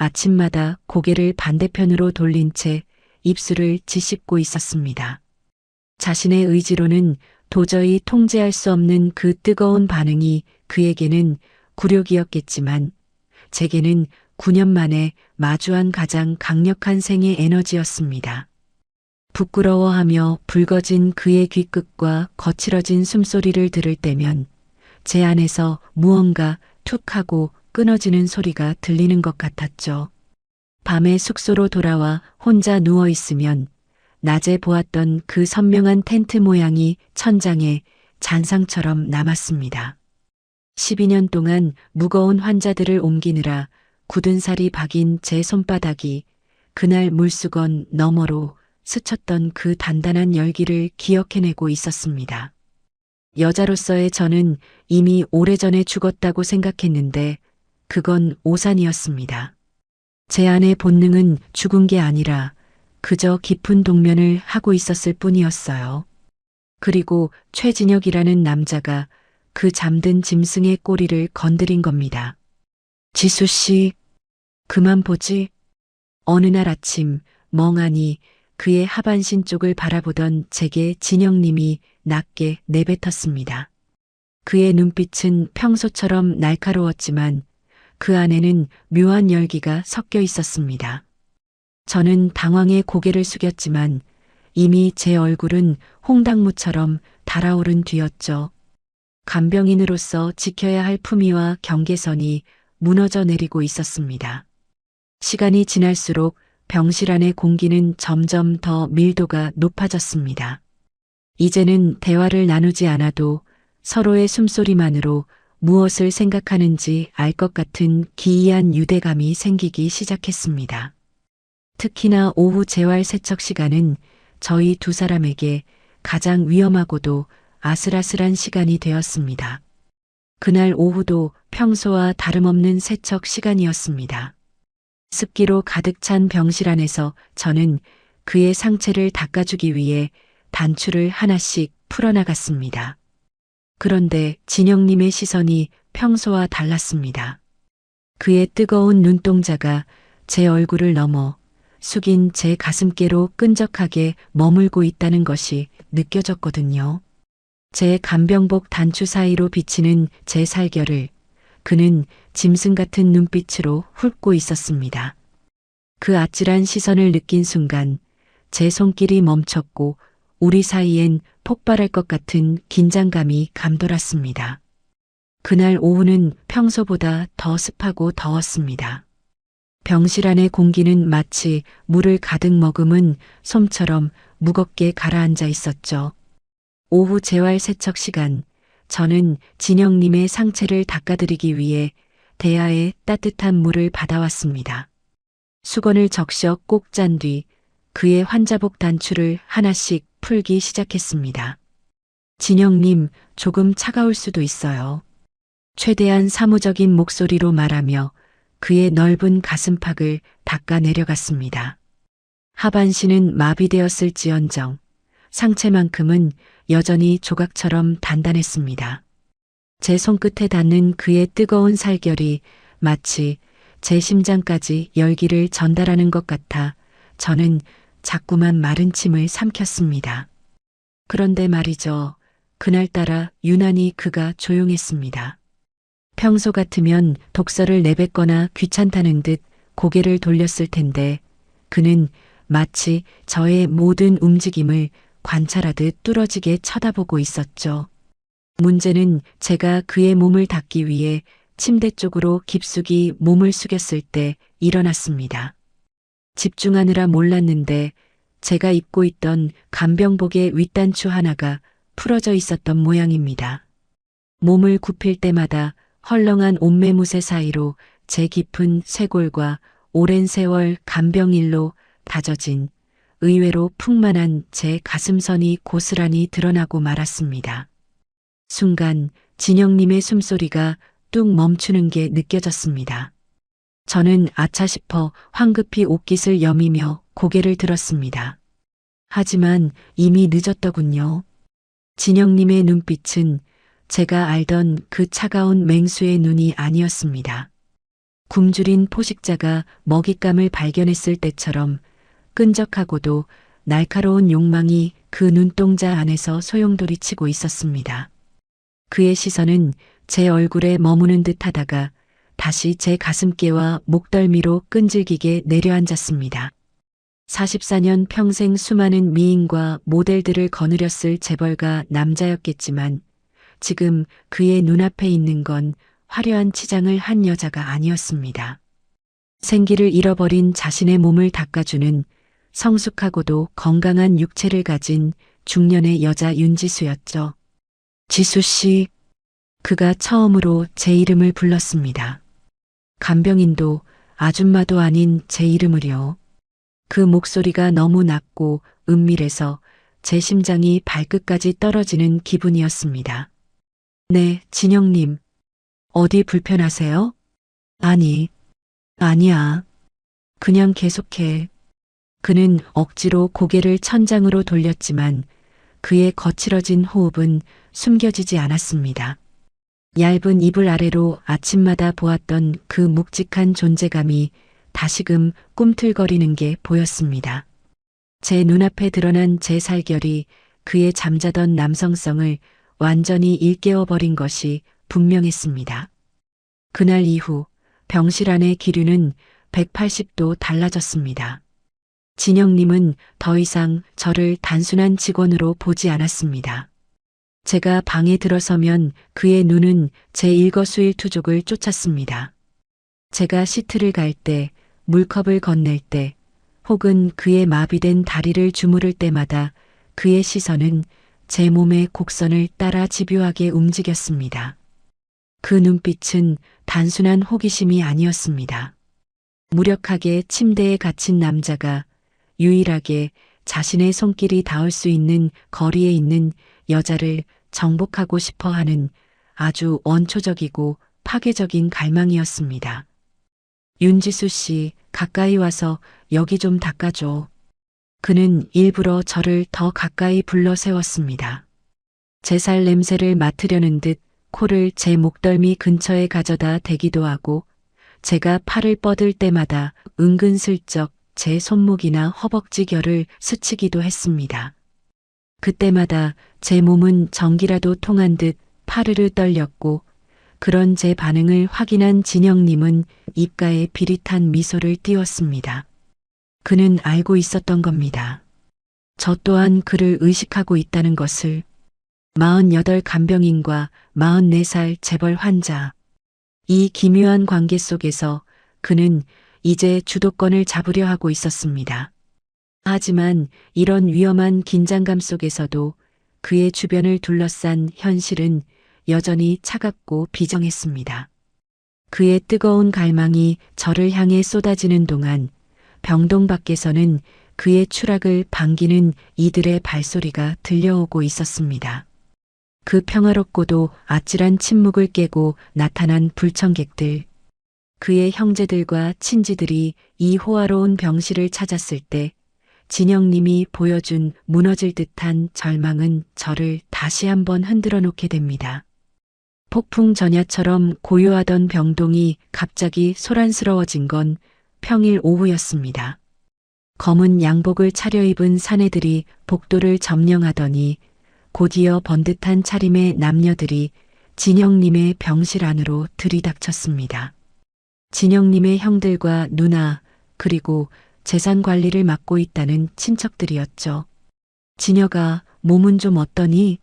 아침마다 고개를 반대편으로 돌린 채 입술을 짓씹고 있었습니다. 자신의 의지로는 도저히 통제할 수 없는 그 뜨거운 반응이 그에게는 굴욕이었겠지만 제게는 9년 만에 마주한 가장 강력한 생의 에너지였습니다. 부끄러워하며 붉어진 그의 귀끝과 거칠어진 숨소리를 들을 때면 제 안에서 무언가 툭 하고 끊어지는 소리가 들리는 것 같았죠. 밤에 숙소로 돌아와 혼자 누워 있으면 낮에 보았던 그 선명한 텐트 모양이 천장에 잔상처럼 남았습니다. 12년 동안 무거운 환자들을 옮기느라 굳은 살이 박인 제 손바닥이 그날 물수건 너머로 스쳤던 그 단단한 열기를 기억해내고 있었습니다. 여자로서의 저는 이미 오래전에 죽었다고 생각했는데 그건 오산이었습니다. 제 안의 본능은 죽은 게 아니라 그저 깊은 동면을 하고 있었을 뿐이었어요. 그리고 최진혁이라는 남자가 그 잠든 짐승의 꼬리를 건드린 겁니다. 지수 씨, 그만 보지. 어느 날 아침 멍하니 그의 하반신 쪽을 바라보던 제게 진영님이 낮게 내뱉었습니다. 그의 눈빛은 평소처럼 날카로웠지만 그 안에는 묘한 열기가 섞여 있었습니다. 저는 당황해 고개를 숙였지만 이미 제 얼굴은 홍당무처럼 달아오른 뒤였죠. 간병인으로서 지켜야 할 품위와 경계선이 무너져 내리고 있었습니다. 시간이 지날수록 병실 안의 공기는 점점 더 밀도가 높아졌습니다. 이제는 대화를 나누지 않아도 서로의 숨소리만으로 무엇을 생각하는지 알 것 같은 기이한 유대감이 생기기 시작했습니다. 특히나 오후 재활 세척 시간은 저희 두 사람에게 가장 위험하고도 아슬아슬한 시간이 되었습니다. 그날 오후도 평소와 다름없는 세척 시간이었습니다. 습기로 가득 찬 병실 안에서 저는 그의 상체를 닦아주기 위해 단추를 하나씩 풀어나갔습니다. 그런데 진영님의 시선이 평소와 달랐습니다. 그의 뜨거운 눈동자가 제 얼굴을 넘어 숙인 제 가슴께로 끈적하게 머물고 있다는 것이 느껴졌거든요. 제 간병복 단추 사이로 비치는 제 살결을 그는 짐승 같은 눈빛으로 훑고 있었습니다. 그 아찔한 시선을 느낀 순간 제 손길이 멈췄고 우리 사이엔 폭발할 것 같은 긴장감이 감돌았습니다. 그날 오후는 평소보다 더 습하고 더웠습니다. 병실 안의 공기는 마치 물을 가득 머금은 솜처럼 무겁게 가라앉아 있었죠. 오후 재활 세척 시간, 저는 진영님의 상체를 닦아드리기 위해 대야에 따뜻한 물을 받아왔습니다. 수건을 적셔 꼭 짠 뒤 그의 환자복 단추를 하나씩 풀기 시작했습니다. 진영님, 조금 차가울 수도 있어요. 최대한 사무적인 목소리로 말하며 그의 넓은 가슴팍을 닦아 내려갔습니다. 하반신은 마비되었을지언정 상체만큼은 여전히 조각처럼 단단했습니다. 제 손끝에 닿는 그의 뜨거운 살결이 마치 제 심장까지 열기를 전달하는 것 같아 저는 자꾸만 마른 침을 삼켰습니다. 그런데 말이죠. 그날따라 유난히 그가 조용했습니다. 평소 같으면 독서를 내뱉거나 귀찮다는 듯 고개를 돌렸을 텐데 그는 마치 저의 모든 움직임을 관찰하듯 뚫어지게 쳐다보고 있었죠. 문제는 제가 그의 몸을 닦기 위해 침대 쪽으로 깊숙이 몸을 숙였을 때 일어났습니다. 집중하느라 몰랐는데 제가 입고 있던 간병복의 윗단추 하나가 풀어져 있었던 모양입니다. 몸을 굽힐 때마다 헐렁한 옷매무새 사이로 제 깊은 쇄골과 오랜 세월 간병일로 다져진 의외로 풍만한 제 가슴선이 고스란히 드러나고 말았습니다. 순간 진영님의 숨소리가 뚝 멈추는 게 느껴졌습니다. 저는 아차 싶어 황급히 옷깃을 여미며 고개를 들었습니다. 하지만 이미 늦었더군요. 진영님의 눈빛은 제가 알던 그 차가운 맹수의 눈이 아니었습니다. 굶주린 포식자가 먹잇감을 발견했을 때처럼 끈적하고도 날카로운 욕망이 그 눈동자 안에서 소용돌이치고 있었습니다. 그의 시선은 제 얼굴에 머무는 듯 하다가 다시 제 가슴께와 목덜미로 끈질기게 내려앉았습니다. 44년 평생 수많은 미인과 모델들을 거느렸을 재벌가 남자였겠지만 지금 그의 눈앞에 있는 건 화려한 치장을 한 여자가 아니었습니다. 생기를 잃어버린 자신의 몸을 닦아주는 성숙하고도 건강한 육체를 가진 중년의 여자 윤지수였죠. 지수 씨, 그가 처음으로 제 이름을 불렀습니다. 간병인도 아줌마도 아닌 제 이름을요. 그 목소리가 너무 낮고 은밀해서 제 심장이 발끝까지 떨어지는 기분이었습니다. 네, 진영님. 어디 불편하세요? 아니야. 그냥 계속해. 그는 억지로 고개를 천장으로 돌렸지만 그의 거칠어진 호흡은 숨겨지지 않았습니다. 얇은 이불 아래로 아침마다 보았던 그 묵직한 존재감이 다시금 꿈틀거리는 게 보였습니다. 제 눈앞에 드러난 제 살결이 그의 잠자던 남성성을 완전히 일깨워버린 것이 분명했습니다. 그날 이후 병실 안의 기류는 180도 달라졌습니다. 진영님은 더 이상 저를 단순한 직원으로 보지 않았습니다. 제가 방에 들어서면 그의 눈은 제 일거수일투족을 쫓았습니다. 제가 시트를 갈 때, 물컵을 건넬 때, 혹은 그의 마비된 다리를 주무를 때마다 그의 시선은 제 몸의 곡선을 따라 집요하게 움직였습니다. 그 눈빛은 단순한 호기심이 아니었습니다. 무력하게 침대에 갇힌 남자가 유일하게 자신의 손길이 닿을 수 있는 거리에 있는 여자를 정복하고 싶어 하는 아주 원초적이고 파괴적인 갈망이었습니다. 윤지수 씨, 가까이 와서 여기 좀 닦아줘. 그는 일부러 저를 더 가까이 불러 세웠습니다. 제 살 냄새를 맡으려는 듯 코를 제 목덜미 근처에 가져다 대기도 하고 제가 팔을 뻗을 때마다 은근슬쩍 제 손목이나 허벅지 결을 스치기도 했습니다. 그때마다 제 몸은 전기라도 통한 듯 파르르 떨렸고 그런 제 반응을 확인한 진영님은 입가에 비릿한 미소를 띄웠습니다. 그는 알고 있었던 겁니다. 저 또한 그를 의식하고 있다는 것을. 48 간병인과 44살 재벌 환자. 이 기묘한 관계 속에서 그는 이제 주도권을 잡으려 하고 있었습니다. 하지만 이런 위험한 긴장감 속에서도 그의 주변을 둘러싼 현실은 여전히 차갑고 비정했습니다. 그의 뜨거운 갈망이 저를 향해 쏟아지는 동안 병동 밖에서는 그의 추락을 반기는 이들의 발소리가 들려오고 있었습니다. 그 평화롭고도 아찔한 침묵을 깨고 나타난 불청객들, 그의 형제들과 친지들이 이 호화로운 병실을 찾았을 때 진영님이 보여준 무너질 듯한 절망은 저를 다시 한번 흔들어 놓게 됩니다. 폭풍 전야처럼 고요하던 병동이 갑자기 소란스러워진 건 평일 오후였습니다. 검은 양복을 차려입은 사내들이 복도를 점령하더니 곧이어 번듯한 차림의 남녀들이 진영님의 병실 안으로 들이닥쳤습니다. 진영님의 형들과 누나 그리고 재산 관리를 맡고 있다는 친척들이었죠. 진여가 몸은 좀 어떠니?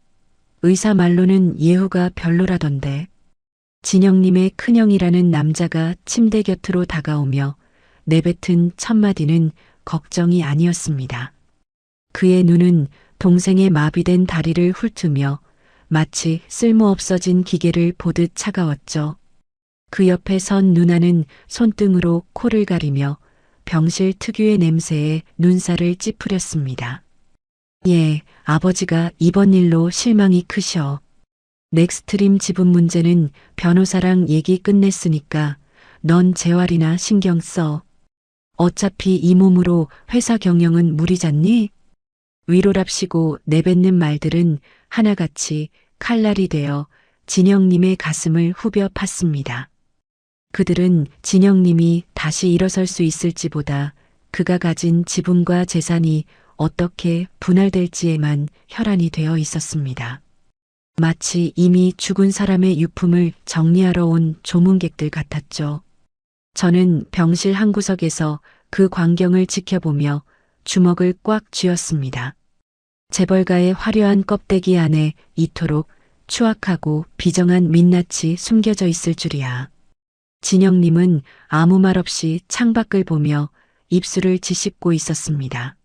의사 말로는 예후가 별로라던데. 진영님의 큰형이라는 남자가 침대 곁으로 다가오며 내뱉은 첫마디는 걱정이 아니었습니다. 그의 눈은 동생의 마비된 다리를 훑으며 마치 쓸모없어진 기계를 보듯 차가웠죠. 그 옆에 선 누나는 손등으로 코를 가리며 병실 특유의 냄새에 눈살을 찌푸렸습니다. 예, 아버지가 이번 일로 실망이 크셔. 넥스트림 지분 문제는 변호사랑 얘기 끝냈으니까 넌 재활이나 신경 써. 어차피 이 몸으로 회사 경영은 무리잖니? 위로랍시고 내뱉는 말들은 하나같이 칼날이 되어 진영님의 가슴을 후벼 팠습니다. 그들은 진영님이 다시 일어설 수 있을지보다 그가 가진 지분과 재산이 어떻게 분할될지에만 혈안이 되어 있었습니다. 마치 이미 죽은 사람의 유품을 정리하러 온 조문객들 같았죠. 저는 병실 한 구석에서 그 광경을 지켜보며 주먹을 꽉 쥐었습니다. 재벌가의 화려한 껍데기 안에 이토록 추악하고 비정한 민낯이 숨겨져 있을 줄이야. 진영님은 아무 말 없이 창밖을 보며 입술을 지씹고 있었습니다.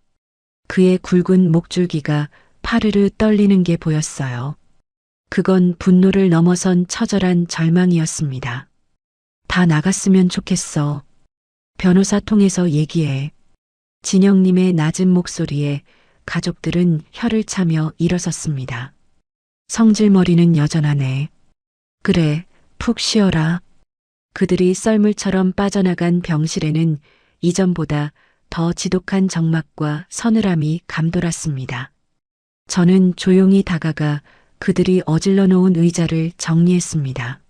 그의 굵은 목줄기가 파르르 떨리는 게 보였어요. 그건 분노를 넘어선 처절한 절망이었습니다. 다 나갔으면 좋겠어. 변호사 통해서 얘기해. 진영님의 낮은 목소리에 가족들은 혀를 차며 일어섰습니다. 성질머리는 여전하네. 그래, 푹 쉬어라. 그들이 썰물처럼 빠져나간 병실에는 이전보다 더 지독한 적막과 서늘함이 감돌았습니다. 저는 조용히 다가가 그들이 어질러 놓은 의자를 정리했습니다.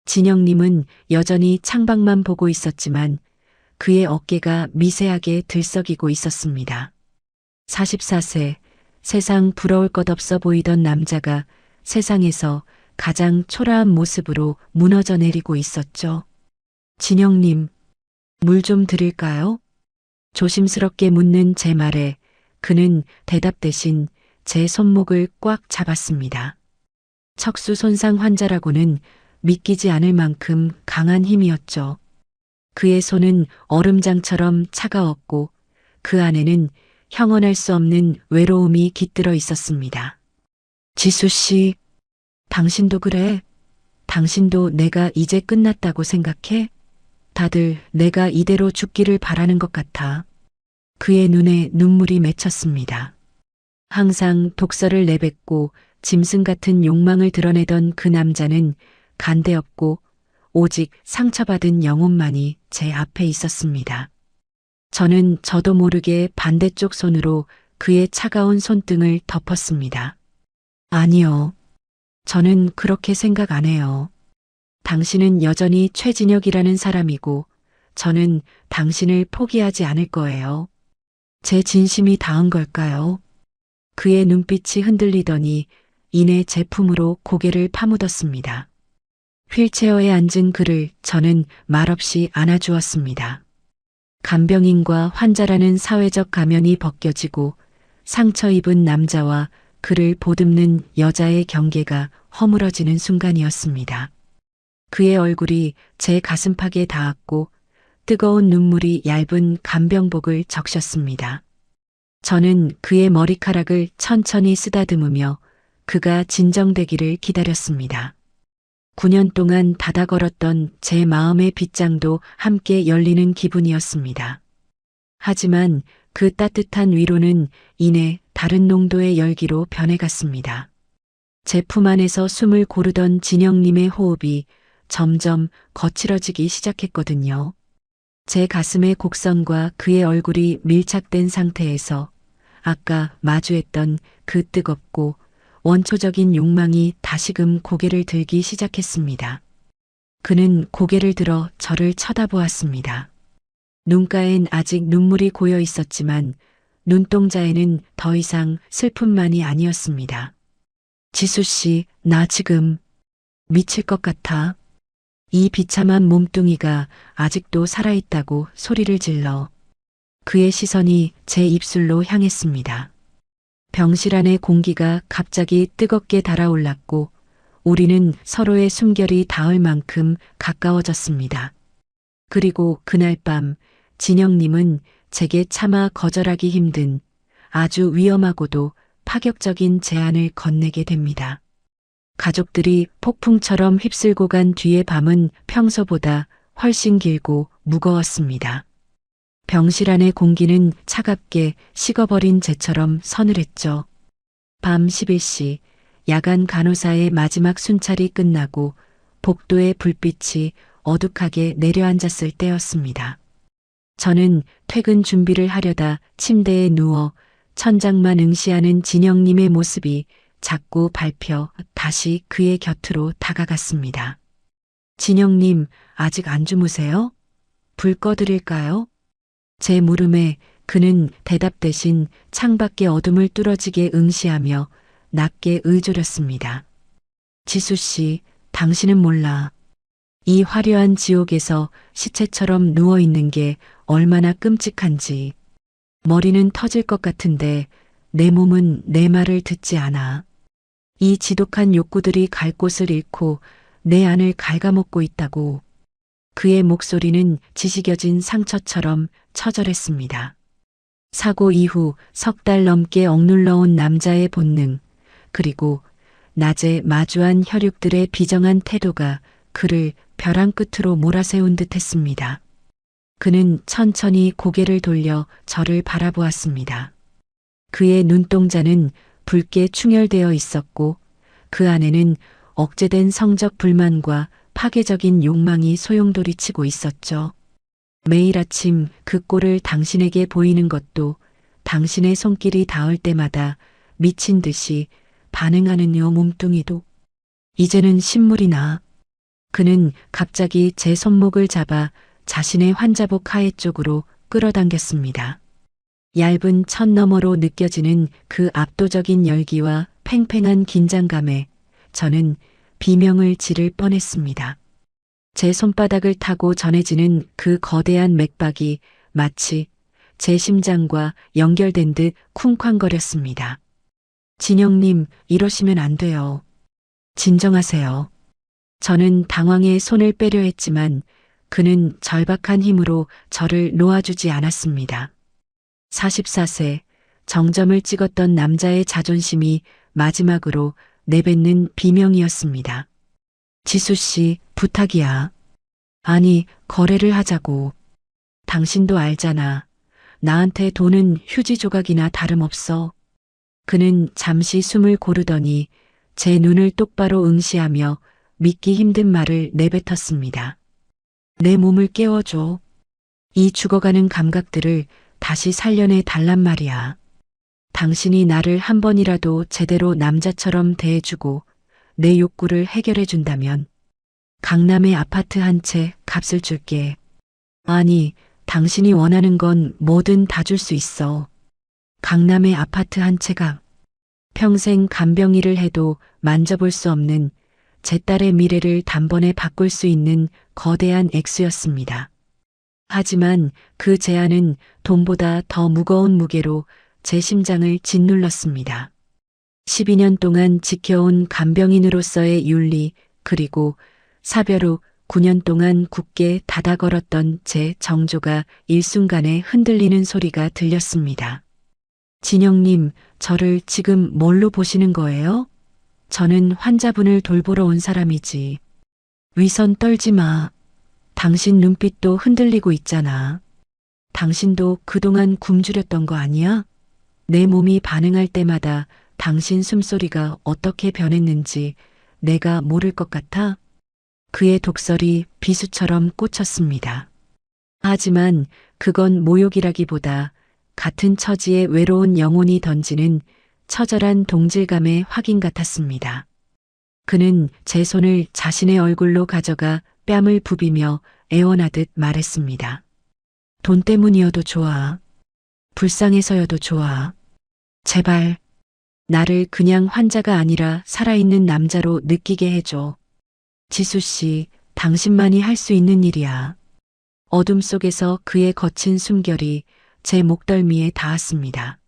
진영님은 여전히 창밖만 보고 있었지만 그의 어깨가 미세하게 들썩이고 있었습니다. 44세, 세상 부러울 것 없어 보이던 남자가 세상에서 가장 초라한 모습으로 무너져 내리고 있었죠. 진영님, 물 좀 드릴까요? 조심스럽게 묻는 제 말에 그는 대답 대신 제 손목을 꽉 잡았습니다. 척수 손상 환자라고는 믿기지 않을 만큼 강한 힘이었죠. 그의 손은 얼음장처럼 차가웠고 그 안에는 형언할 수 없는 외로움이 깃들어 있었습니다. 지수 씨, 당신도 그래? 당신도 내가 이제 끝났다고 생각해? 다들 내가 이대로 죽기를 바라는 것 같아. 그의 눈에 눈물이 맺혔습니다. 항상 독설을 내뱉고 짐승 같은 욕망을 드러내던 그 남자는 간대없고 오직 상처받은 영혼만이 제 앞에 있었습니다. 저는 저도 모르게 반대쪽 손으로 그의 차가운 손등을 덮었습니다. 아니요. 저는 그렇게 생각 안 해요. 당신은 여전히 최진혁이라는 사람이고 저는 당신을 포기하지 않을 거예요. 제 진심이 닿은 걸까요? 그의 눈빛이 흔들리더니 이내 제품으로 고개를 파묻었습니다. 휠체어에 앉은 그를 저는 말없이 안아주었습니다. 간병인과 환자라는 사회적 가면이 벗겨지고 상처 입은 남자와 그를 보듬는 여자의 경계가 허물어지는 순간이었습니다. 그의 얼굴이 제 가슴팍에 닿았고 뜨거운 눈물이 얇은 간병복을 적셨습니다. 저는 그의 머리카락을 천천히 쓰다듬으며 그가 진정되기를 기다렸습니다. 9년 동안 닫아 걸었던 제 마음의 빗장도 함께 열리는 기분이었습니다. 하지만 그 따뜻한 위로는 이내 다른 농도의 열기로 변해갔습니다. 제 품 안에서 숨을 고르던 진영님의 호흡이 점점 거칠어지기 시작했거든요. 제 가슴의 곡선과 그의 얼굴이 밀착된 상태에서 아까 마주했던 그 뜨겁고 원초적인 욕망이 다시금 고개를 들기 시작했습니다. 그는 고개를 들어 저를 쳐다보았습니다. 눈가엔 아직 눈물이 고여 있었지만 눈동자에는 더 이상 슬픔만이 아니었습니다. 지수 씨, 나 지금 미칠 것 같아. 이 비참한 몸뚱이가 아직도 살아있다고 소리를 질러 그의 시선이 제 입술로 향했습니다. 병실 안의 공기가 갑자기 뜨겁게 달아올랐고 우리는 서로의 숨결이 닿을 만큼 가까워졌습니다. 그리고 그날 밤 진영님은 제게 차마 거절하기 힘든 아주 위험하고도 파격적인 제안을 건네게 됩니다. 가족들이 폭풍처럼 휩쓸고 간 뒤의 밤은 평소보다 훨씬 길고 무거웠습니다. 병실 안의 공기는 차갑게 식어버린 재처럼 서늘했죠. 밤 11시 야간 간호사의 마지막 순찰이 끝나고 복도의 불빛이 어둑하게 내려앉았을 때였습니다. 저는 퇴근 준비를 하려다 침대에 누워 천장만 응시하는 진영님의 모습이 자꾸 밟혀 다시 그의 곁으로 다가갔습니다. 진영님, 아직 안 주무세요? 불 꺼드릴까요? 제 물음에 그는 대답 대신 창밖의 어둠을 뚫어지게 응시하며 낮게 의조렸습니다. 지수 씨, 당신은 몰라. 이 화려한 지옥에서 시체처럼 누워있는 게 얼마나 끔찍한지. 머리는 터질 것 같은데 내 몸은 내 말을 듣지 않아. 이 지독한 욕구들이 갈 곳을 잃고 내 안을 갉아먹고 있다고. 그의 목소리는 지식여진 상처처럼 처절했습니다. 사고 이후 3달 넘게 억눌러온 남자의 본능, 그리고 낮에 마주한 혈육들의 비정한 태도가 그를 벼랑 끝으로 몰아세운 듯 했습니다. 그는 천천히 고개를 돌려 저를 바라보았습니다. 그의 눈동자는 붉게 충혈되어 있었고 그 안에는 억제된 성적 불만과 파괴적인 욕망이 소용돌이치고 있었죠. 매일 아침 그 꼴을 당신에게 보이는 것도 당신의 손길이 닿을 때마다 미친 듯이 반응하는 요 몸뚱이도 이제는 신물이 나. 그는 갑자기 제 손목을 잡아 자신의 환자복 하의 쪽으로 끌어당겼습니다. 얇은 천 너머로 느껴지는 그 압도적인 열기와 팽팽한 긴장감에 저는 비명을 지를 뻔했습니다. 제 손바닥을 타고 전해지는 그 거대한 맥박이 마치 제 심장과 연결된 듯 쿵쾅거렸습니다. 진영님, 이러시면 안 돼요. 진정하세요. 저는 당황해 손을 빼려 했지만 그는 절박한 힘으로 저를 놓아주지 않았습니다. 44세, 정점을 찍었던 남자의 자존심이 마지막으로 내뱉는 비명이었습니다. 지수 씨, 부탁이야. 아니, 거래를 하자고. 당신도 알잖아. 나한테 돈은 휴지 조각이나 다름없어. 그는 잠시 숨을 고르더니 제 눈을 똑바로 응시하며 믿기 힘든 말을 내뱉었습니다. 내 몸을 깨워줘. 이 죽어가는 감각들을 다시 살려내 달란 말이야. 당신이 나를 한 번이라도 제대로 남자처럼 대해주고 내 욕구를 해결해준다면 강남의 아파트 한 채 값을 줄게. 아니, 당신이 원하는 건 뭐든 다 줄 수 있어. 강남의 아파트 한 채가 평생 간병일을 해도 만져볼 수 없는 제 딸의 미래를 단번에 바꿀 수 있는 거대한 액수였습니다. 하지만 그 제안은 돈보다 더 무거운 무게로 제 심장을 짓눌렀습니다. 12년 동안 지켜온 간병인으로서의 윤리, 그리고 사별 후 9년 동안 굳게 닫아 걸었던 제 정조가 일순간에 흔들리는 소리가 들렸습니다. 진영님, 저를 지금 뭘로 보시는 거예요? 저는 환자분을 돌보러 온 사람이지. 위선 떨지 마. 당신 눈빛도 흔들리고 있잖아. 당신도 그동안 굶주렸던 거 아니야? 내 몸이 반응할 때마다 당신 숨소리가 어떻게 변했는지 내가 모를 것 같아? 그의 독설이 비수처럼 꽂혔습니다. 하지만 그건 모욕이라기보다 같은 처지의 외로운 영혼이 던지는 처절한 동질감의 확인 같았습니다. 그는 제 손을 자신의 얼굴로 가져가 뺨을 부비며 애원하듯 말했습니다. 돈 때문이어도 좋아. 불쌍해서여도 좋아. 제발, 나를 그냥 환자가 아니라 살아있는 남자로 느끼게 해줘. 지수 씨, 당신만이 할 수 있는 일이야. 어둠 속에서 그의 거친 숨결이 제 목덜미에 닿았습니다.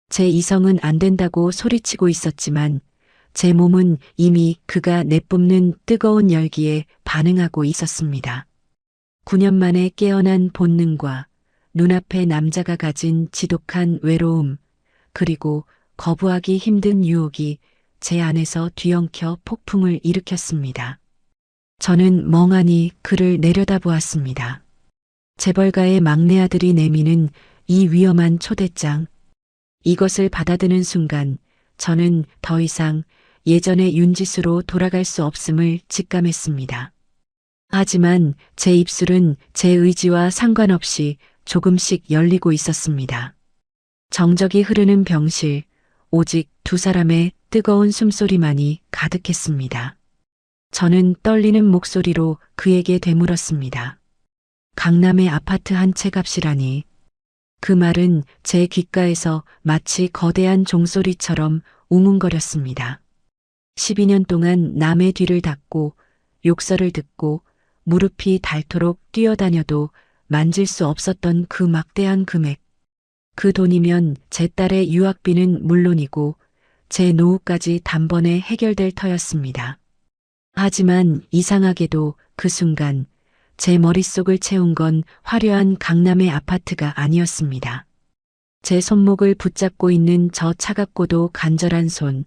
제 이성은 안 된다고 소리치고 있었지만 제 몸은 이미 그가 내뿜는 뜨거운 열기에 반응하고 있었습니다. 9년 만에 깨어난 본능과 눈앞의 남자가 가진 지독한 외로움, 그리고 거부하기 힘든 유혹이 제 안에서 뒤엉켜 폭풍을 일으켰습니다. 저는 멍하니 그를 내려다보았습니다. 재벌가의 막내 아들이 내미는 이 위험한 초대장. 이것을 받아드는 순간 저는 더 이상 예전의 윤지수로 돌아갈 수 없음을 직감했습니다. 하지만 제 입술은 제 의지와 상관없이 조금씩 열리고 있었습니다. 정적이 흐르는 병실, 오직 두 사람의 뜨거운 숨소리만이 가득했습니다. 저는 떨리는 목소리로 그에게 되물었습니다. 강남의 아파트 한 채 값이라니. 그 말은 제 귓가에서 마치 거대한 종소리처럼 웅웅거렸습니다. 12년 동안 남의 뒤를 닦고 욕설을 듣고 무릎이 닳도록 뛰어다녀도 만질 수 없었던 그 막대한 금액. 그 돈이면 제 딸의 유학비는 물론이고 제 노후까지 단번에 해결될 터였습니다. 하지만 이상하게도 그 순간 제 머릿속을 채운 건 화려한 강남의 아파트가 아니었습니다. 제 손목을 붙잡고 있는 저 차갑고도 간절한 손,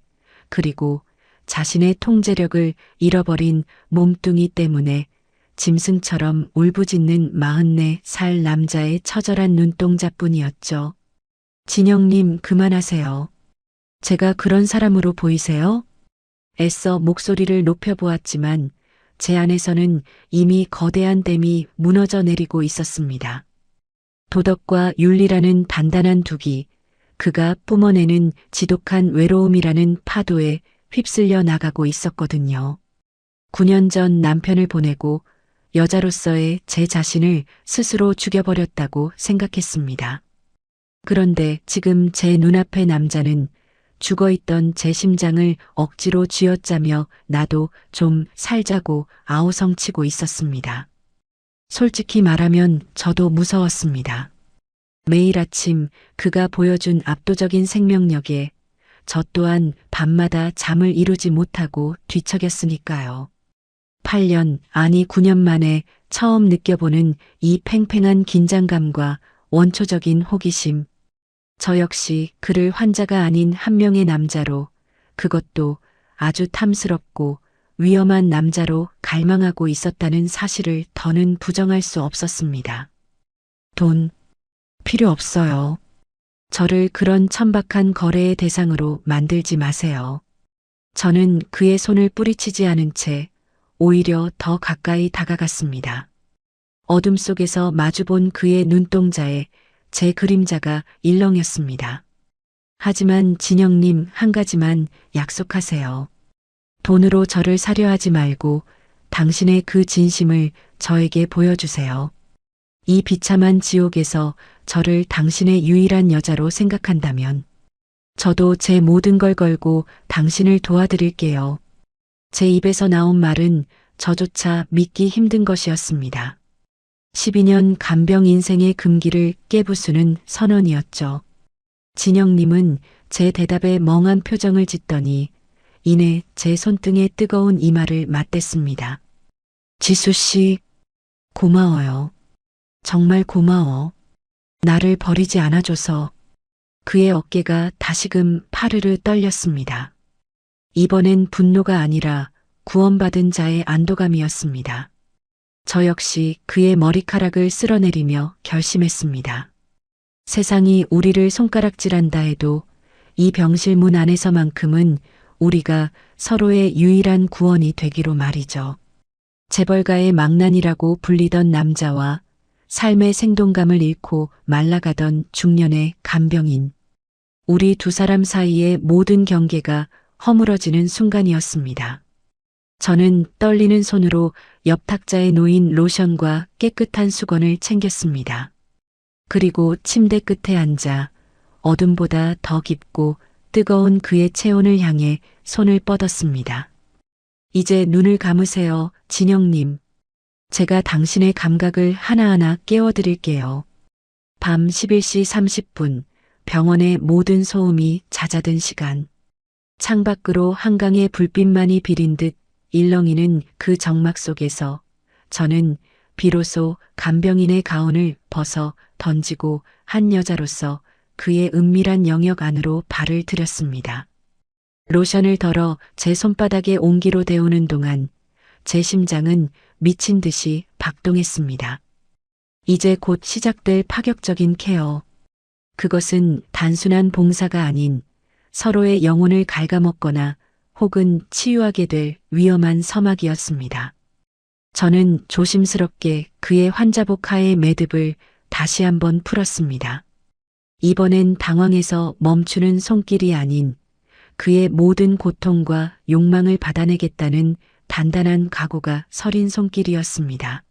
그리고 자신의 통제력을 잃어버린 몸뚱이 때문에 짐승처럼 울부짖는 44살 남자의 처절한 눈동자뿐이었죠. 진영님, 그만하세요. 제가 그런 사람으로 보이세요? 애써 목소리를 높여보았지만 제 안에서는 이미 거대한 댐이 무너져 내리고 있었습니다. 도덕과 윤리라는 단단한 두기, 그가 뿜어내는 지독한 외로움이라는 파도에 휩쓸려 나가고 있었거든요. 9년 전 남편을 보내고 여자로서의 제 자신을 스스로 죽여버렸다고 생각했습니다. 그런데 지금 제 눈앞의 남자는 죽어있던 제 심장을 억지로 쥐어짜며 나도 좀 살자고 아우성치고 있었습니다. 솔직히 말하면 저도 무서웠습니다. 매일 아침 그가 보여준 압도적인 생명력에 저 또한 밤마다 잠을 이루지 못하고 뒤척였으니까요. 8년, 아니 9년 만에 처음 느껴보는 이 팽팽한 긴장감과 원초적인 호기심. 저 역시 그를 환자가 아닌 한 명의 남자로, 그것도 아주 탐스럽고 위험한 남자로 갈망하고 있었다는 사실을 더는 부정할 수 없었습니다. 돈 필요 없어요. 저를 그런 천박한 거래의 대상으로 만들지 마세요. 저는 그의 손을 뿌리치지 않은 채 오히려 더 가까이 다가갔습니다. 어둠 속에서 마주본 그의 눈동자에 제 그림자가 일렁였습니다. 하지만 진영님, 한 가지만 약속하세요. 돈으로 저를 사려 하지 말고 당신의 그 진심을 저에게 보여주세요. 이 비참한 지옥에서 저를 당신의 유일한 여자로 생각한다면 저도 제 모든 걸 걸고 당신을 도와드릴게요. 제 입에서 나온 말은 저조차 믿기 힘든 것이었습니다. 12년 간병 인생의 금기를 깨부수는 선언이었죠. 진영님은 제 대답에 멍한 표정을 짓더니 이내 제 손등에 뜨거운 이마를 맞댔습니다. 지수 씨, 고마워요. 정말 고마워. 나를 버리지 않아줘서. 그의 어깨가 다시금 파르르 떨렸습니다. 이번엔 분노가 아니라 구원받은 자의 안도감이었습니다. 저 역시 그의 머리카락을 쓸어내리며 결심했습니다. 세상이 우리를 손가락질한다 해도 이 병실 문 안에서만큼은 우리가 서로의 유일한 구원이 되기로 말이죠. 재벌가의 망난이라고 불리던 남자와 삶의 생동감을 잃고 말라가던 중년의 간병인. 우리 두 사람 사이의 모든 경계가 허물어지는 순간이었습니다. 저는 떨리는 손으로 옆 탁자에 놓인 로션과 깨끗한 수건을 챙겼습니다. 그리고 침대 끝에 앉아 어둠보다 더 깊고 뜨거운 그의 체온을 향해 손을 뻗었습니다. 이제 눈을 감으세요, 진영님. 제가 당신의 감각을 하나하나 깨워드릴게요. 밤 11시 30분, 병원의 모든 소음이 잦아든 시간. 창밖으로 한강의 불빛만이 비린 듯 일렁이는 그 정막 속에서 저는 비로소 간병인의 가운을 벗어 던지고 한 여자로서 그의 은밀한 영역 안으로 발을 들였습니다. 로션을 덜어 제 손바닥에 온기로 데우는 동안 제 심장은 미친 듯이 박동했습니다. 이제 곧 시작될 파격적인 케어. 그것은 단순한 봉사가 아닌 서로의 영혼을 갉아먹거나 혹은 치유하게 될 위험한 서막이었습니다. 저는 조심스럽게 그의 환자복 하의 매듭을 다시 한번 풀었습니다. 이번엔 당황해서 멈추는 손길이 아닌 그의 모든 고통과 욕망을 받아내겠다는 단단한 각오가 서린 손길이었습니다.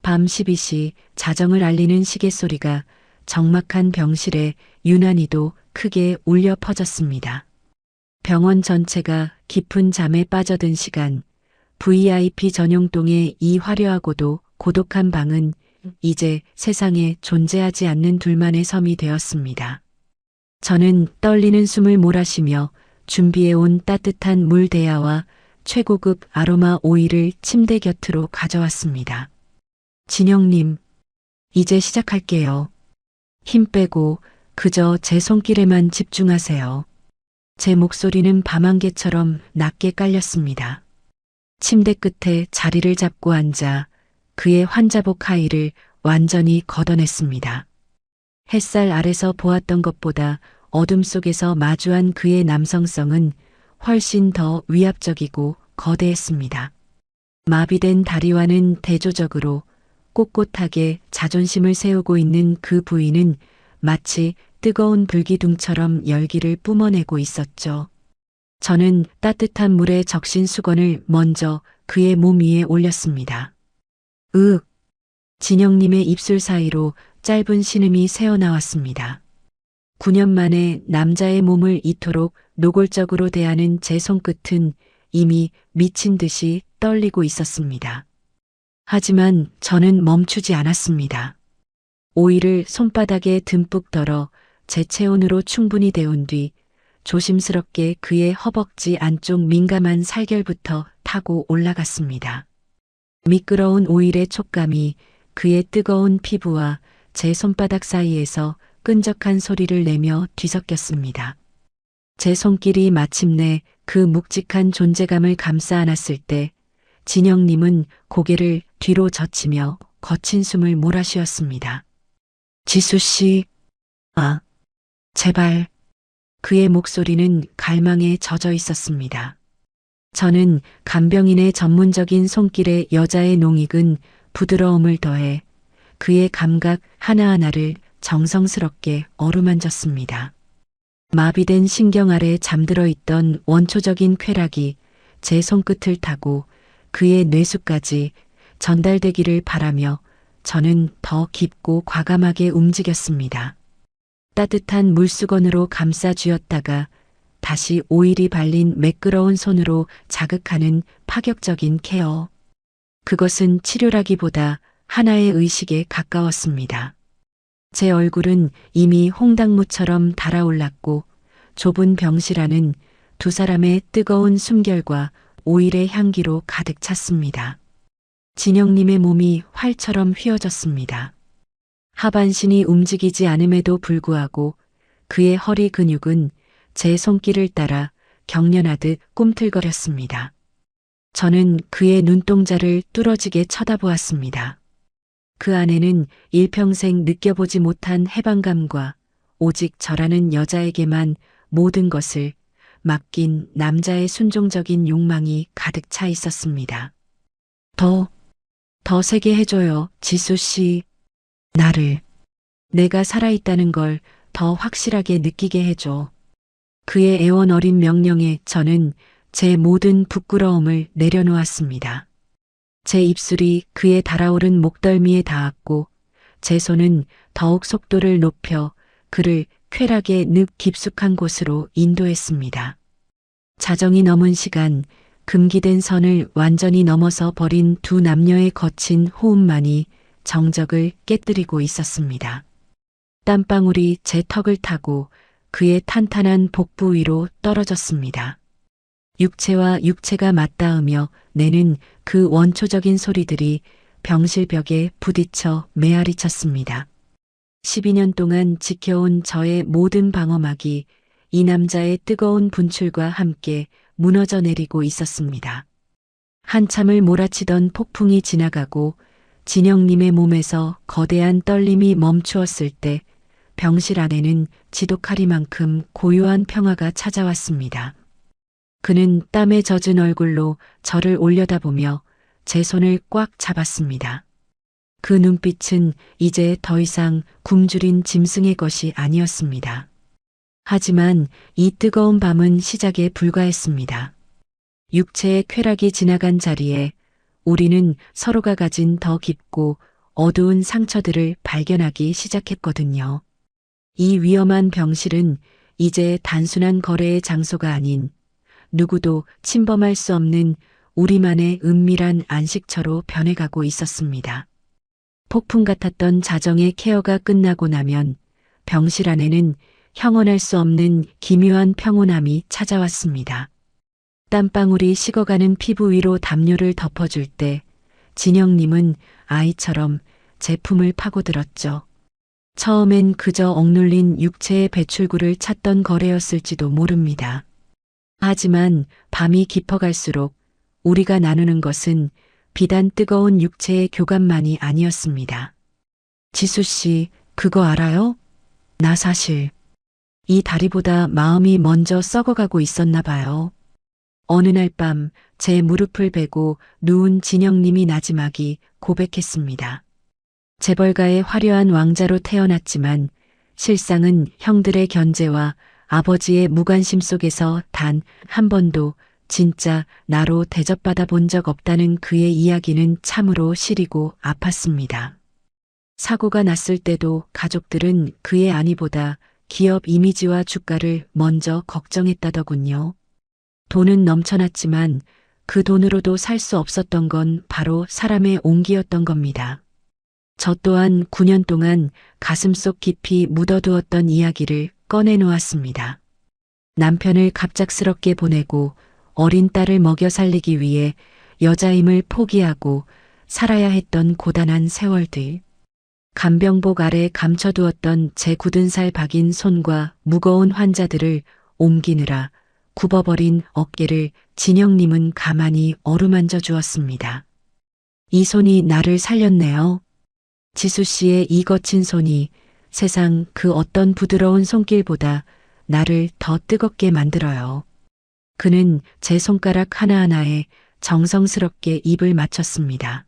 밤 12시 자정을 알리는 시계 소리가 적막한 병실에 유난히도 크게 울려 퍼졌습니다. 병원 전체가 깊은 잠에 빠져든 시간, VIP 전용동의 이 화려하고도 고독한 방은 이제 세상에 존재하지 않는 둘만의 섬이 되었습니다. 저는 떨리는 숨을 몰아쉬며 준비해온 따뜻한 물 대야와 최고급 아로마 오일을 침대 곁으로 가져왔습니다. 진영님, 이제 시작할게요. 힘 빼고 그저 제 손길에만 집중하세요. 제 목소리는 밤안개처럼 낮게 깔렸습니다. 침대 끝에 자리를 잡고 앉아 그의 환자복 하의를 완전히 걷어냈습니다. 햇살 아래서 보았던 것보다 어둠 속에서 마주한 그의 남성성은 훨씬 더 위압적이고 거대했습니다. 마비된 다리와는 대조적으로 꼿꼿하게 자존심을 세우고 있는 그 부위는 마치 뜨거운 불기둥처럼 열기를 뿜어내고 있었죠. 저는 따뜻한 물에 적신 수건을 먼저 그의 몸 위에 올렸습니다. 으윽! 진영님의 입술 사이로 짧은 신음이 새어나왔습니다. 9년 만에 남자의 몸을 이토록 노골적으로 대하는 제 손끝은 이미 미친 듯이 떨리고 있었습니다. 하지만 저는 멈추지 않았습니다. 오일을 손바닥에 듬뿍 덜어 제 체온으로 충분히 데운 뒤 조심스럽게 그의 허벅지 안쪽 민감한 살결부터 타고 올라갔습니다. 미끄러운 오일의 촉감이 그의 뜨거운 피부와 제 손바닥 사이에서 끈적한 소리를 내며 뒤섞였습니다. 제 손길이 마침내 그 묵직한 존재감을 감싸 안았을 때 진영님은 고개를 뒤로 젖히며 거친 숨을 몰아쉬었습니다. 지수 씨, 제발. 그의 목소리는 갈망에 젖어 있었습니다. 저는 간병인의 전문적인 손길에 여자의 농익은 부드러움을 더해 그의 감각 하나하나를 정성스럽게 어루만졌습니다. 마비된 신경 아래 잠들어 있던 원초적인 쾌락이 제 손끝을 타고 그의 뇌수까지 전달되기를 바라며 저는 더 깊고 과감하게 움직였습니다. 따뜻한 물수건으로 감싸 쥐었다가 다시 오일이 발린 매끄러운 손으로 자극하는 파격적인 케어. 그것은 치료라기보다 하나의 의식에 가까웠습니다. 제 얼굴은 이미 홍당무처럼 달아올랐고 좁은 병실 안은 두 사람의 뜨거운 숨결과 오일의 향기로 가득 찼습니다. 진영님의 몸이 활처럼 휘어졌습니다. 하반신이 움직이지 않음에도 불구하고 그의 허리 근육은 제 손길을 따라 경련하듯 꿈틀거렸습니다. 저는 그의 눈동자를 뚫어지게 쳐다보았습니다. 그 안에는 일평생 느껴보지 못한 해방감과 오직 저라는 여자에게만 모든 것을 맡긴 남자의 순종적인 욕망이 가득 차 있었습니다. 더 세게 해줘요, 지수 씨. 나를. 내가 살아있다는 걸 더 확실하게 느끼게 해줘. 그의 애원 어린 명령에 저는 제 모든 부끄러움을 내려놓았습니다. 제 입술이 그의 달아오른 목덜미에 닿았고 제 손은 더욱 속도를 높여 그를 쾌락의 늪 깊숙한 곳으로 인도했습니다. 자정이 넘은 시간, 금기된 선을 완전히 넘어서 버린 두 남녀의 거친 호흡만이 정적을 깨뜨리고 있었습니다. 땀방울이 제 턱을 타고 그의 탄탄한 복부 위로 떨어졌습니다. 육체와 육체가 맞닿으며 내는 그 원초적인 소리들이 병실벽에 부딪혀 메아리쳤습니다. 12년 동안 지켜온 저의 모든 방어막이 이 남자의 뜨거운 분출과 함께 무너져 내리고 있었습니다. 한참을 몰아치던 폭풍이 지나가고 진영님의 몸에서 거대한 떨림이 멈추었을 때 병실 안에는 지독하리만큼 고요한 평화가 찾아왔습니다. 그는 땀에 젖은 얼굴로 저를 올려다보며 제 손을 꽉 잡았습니다. 그 눈빛은 이제 더 이상 굶주린 짐승의 것이 아니었습니다. 하지만 이 뜨거운 밤은 시작에 불과했습니다. 육체의 쾌락이 지나간 자리에 우리는 서로가 가진 더 깊고 어두운 상처들을 발견하기 시작했거든요. 이 위험한 병실은 이제 단순한 거래의 장소가 아닌 누구도 침범할 수 없는 우리만의 은밀한 안식처로 변해가고 있었습니다. 폭풍 같았던 자정의 케어가 끝나고 나면 병실 안에는 형언할 수 없는 기묘한 평온함이 찾아왔습니다. 땀방울이 식어가는 피부 위로 담요를 덮어줄 때 진영님은 아이처럼 제품을 파고들었죠. 처음엔 그저 억눌린 육체의 배출구를 찾던 거래였을지도 모릅니다. 하지만 밤이 깊어갈수록 우리가 나누는 것은 비단 뜨거운 육체의 교감만이 아니었습니다. 지수 씨, 그거 알아요? 나 사실 이 다리보다 마음이 먼저 썩어가고 있었나 봐요. 어느 날 밤 제 무릎을 베고 누운 진영님이 나지막이 고백했습니다. 재벌가의 화려한 왕자로 태어났지만 실상은 형들의 견제와 아버지의 무관심 속에서 단 한 번도 진짜 나로 대접받아 본 적 없다는 그의 이야기는 참으로 시리고 아팠습니다. 사고가 났을 때도 가족들은 그의 안위보다 기업 이미지와 주가를 먼저 걱정했다더군요. 돈은 넘쳐났지만 그 돈으로도 살 수 없었던 건 바로 사람의 온기였던 겁니다. 저 또한 9년 동안 가슴속 깊이 묻어두었던 이야기를 꺼내놓았습니다. 남편을 갑작스럽게 보내고 어린 딸을 먹여 살리기 위해 여자임을 포기하고 살아야 했던 고단한 세월들. 간병복 아래 감춰두었던 제 굳은 살 박인 손과 무거운 환자들을 옮기느라 굽어버린 어깨를 진영님은 가만히 어루만져 주었습니다. 이 손이 나를 살렸네요. 지수 씨의 이 거친 손이 세상 그 어떤 부드러운 손길보다 나를 더 뜨겁게 만들어요. 그는 제 손가락 하나하나에 정성스럽게 입을 맞췄습니다.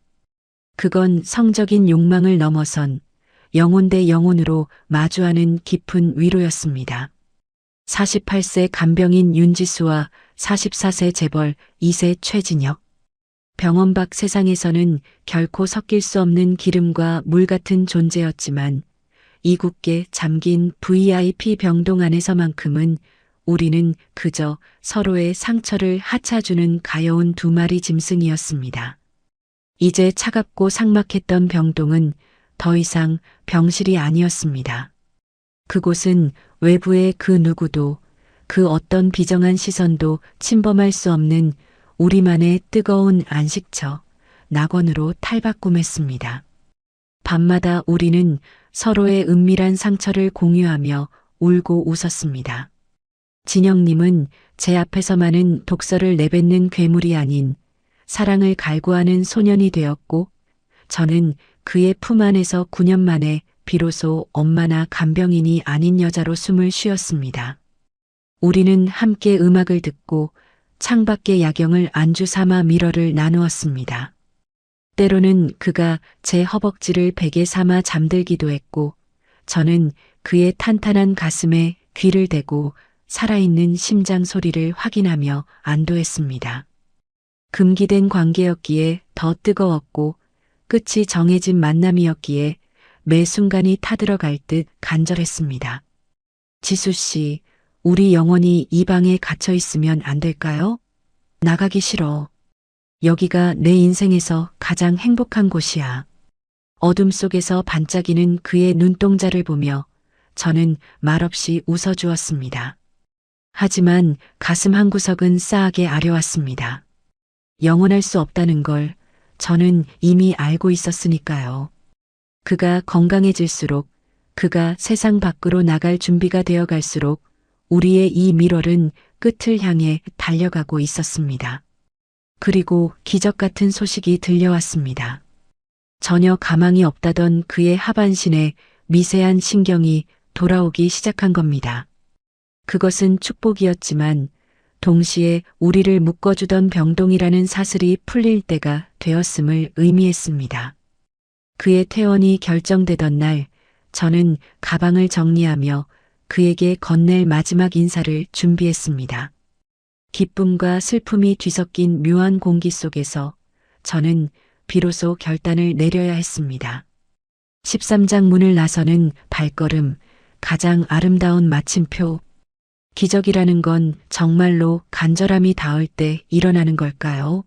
그건 성적인 욕망을 넘어선 영혼 대 영혼으로 마주하는 깊은 위로였습니다. 48세 간병인 윤지수와 44세 재벌 2세 최진혁. 병원 밖 세상에서는 결코 섞일 수 없는 기름과 물 같은 존재였지만 이굳게 잠긴 VIP 병동 안에서만큼은 우리는 그저 서로의 상처를 하차주는 가여운 두 마리 짐승이었습니다. 이제 차갑고 삭막했던 병동은 더 이상 병실이 아니었습니다. 그곳은 외부의 그 누구도 그 어떤 비정한 시선도 침범할 수 없는 우리만의 뜨거운 안식처, 낙원으로 탈바꿈했습니다. 밤마다 우리는 서로의 은밀한 상처를 공유하며 울고 웃었습니다. 진영님은 제 앞에서 많은 독서를 내뱉는 괴물이 아닌 사랑을 갈구하는 소년이 되었고, 저는 그의 품 안에서 9년 만에 비로소 엄마나 간병인이 아닌 여자로 숨을 쉬었습니다. 우리는 함께 음악을 듣고 창밖의 야경을 안주 삼아 미러를 나누었습니다. 때로는 그가 제 허벅지를 베개 삼아 잠들기도 했고, 저는 그의 탄탄한 가슴에 귀를 대고 살아있는 심장 소리를 확인하며 안도했습니다. 금기된 관계였기에 더 뜨거웠고, 끝이 정해진 만남이었기에 매 순간이 타들어갈 듯 간절했습니다. 지수 씨, 우리 영원히 이 방에 갇혀 있으면 안 될까요? 나가기 싫어. 여기가 내 인생에서 가장 행복한 곳이야. 어둠 속에서 반짝이는 그의 눈동자를 보며 저는 말없이 웃어주었습니다. 하지만 가슴 한구석은 싸하게 아려왔습니다. 영원할 수 없다는 걸 저는 이미 알고 있었으니까요. 그가 건강해질수록, 그가 세상 밖으로 나갈 준비가 되어 갈수록 우리의 이 미럴은 끝을 향해 달려가고 있었습니다. 그리고 기적 같은 소식이 들려왔습니다. 전혀 가망이 없다던 그의 하반신에 미세한 신경이 돌아오기 시작한 겁니다. 그것은 축복이었지만 동시에 우리를 묶어주던 병동이라는 사슬이 풀릴 때가 되었음을 의미했습니다. 그의 퇴원이 결정되던 날, 저는 가방을 정리하며 그에게 건넬 마지막 인사를 준비했습니다. 기쁨과 슬픔이 뒤섞인 묘한 공기 속에서 저는 비로소 결단을 내려야 했습니다. 13장 문을 나서는 발걸음, 가장 아름다운 마침표. 기적이라는 건 정말로 간절함이 닿을 때 일어나는 걸까요?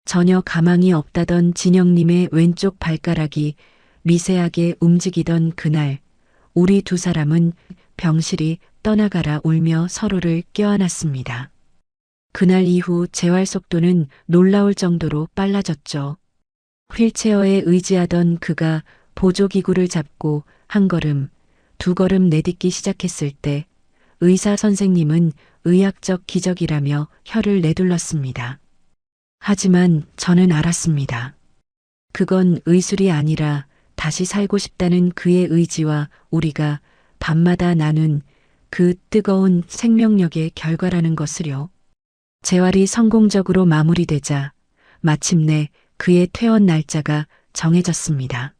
전혀 가망이 없다던 진영님의 왼쪽 발가락이 미세하게 움직이던 그날, 우리 두 사람은 병실이 떠나가라 울며 서로를 껴안았습니다. 그날 이후 재활 속도는 놀라울 정도로 빨라졌죠. 휠체어에 의지하던 그가 보조기구를 잡고 한 걸음, 두 걸음 내딛기 시작했을 때 의사 선생님은 의학적 기적이라며 혀를 내둘렀습니다. 하지만 저는 알았습니다. 그건 의술이 아니라 다시 살고 싶다는 그의 의지와 우리가 밤마다 나눈 그 뜨거운 생명력의 결과라는 것을요. 재활이 성공적으로 마무리되자 마침내 그의 퇴원 날짜가 정해졌습니다.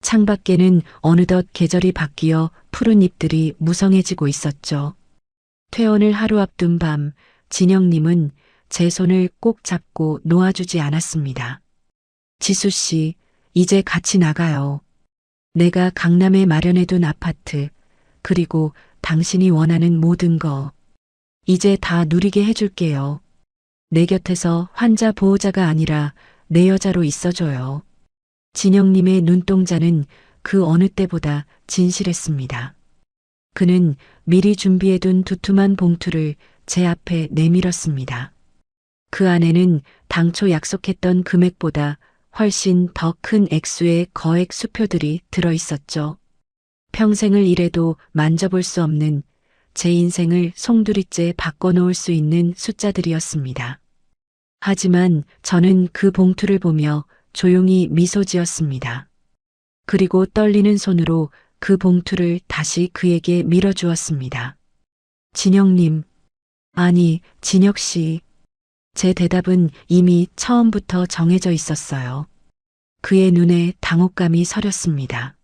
창밖에는 어느덧 계절이 바뀌어 푸른 잎들이 무성해지고 있었죠. 퇴원을 하루 앞둔 밤, 진영님은 제 손을 꼭 잡고 놓아주지 않았습니다. 지수 씨, 이제 같이 나가요. 내가 강남에 마련해둔 아파트, 그리고 당신이 원하는 모든 거, 이제 다 누리게 해줄게요. 내 곁에서 환자 보호자가 아니라 내 여자로 있어줘요. 진영님의 눈동자는 그 어느 때보다 진실했습니다. 그는 미리 준비해둔 두툼한 봉투를 제 앞에 내밀었습니다. 그 안에는 당초 약속했던 금액보다 훨씬 더 큰 액수의 거액 수표들이 들어있었죠. 평생을 일해도 만져볼 수 없는 제 인생을 송두리째 바꿔놓을 수 있는 숫자들이었습니다. 하지만 저는 그 봉투를 보며 조용히 미소 지었습니다. 그리고 떨리는 손으로 그 봉투를 다시 그에게 밀어주었습니다. 진영님, 아니, 진혁씨. 제 대답은 이미 처음부터 정해져 있었어요. 그의 눈에 당혹감이 서렸습니다.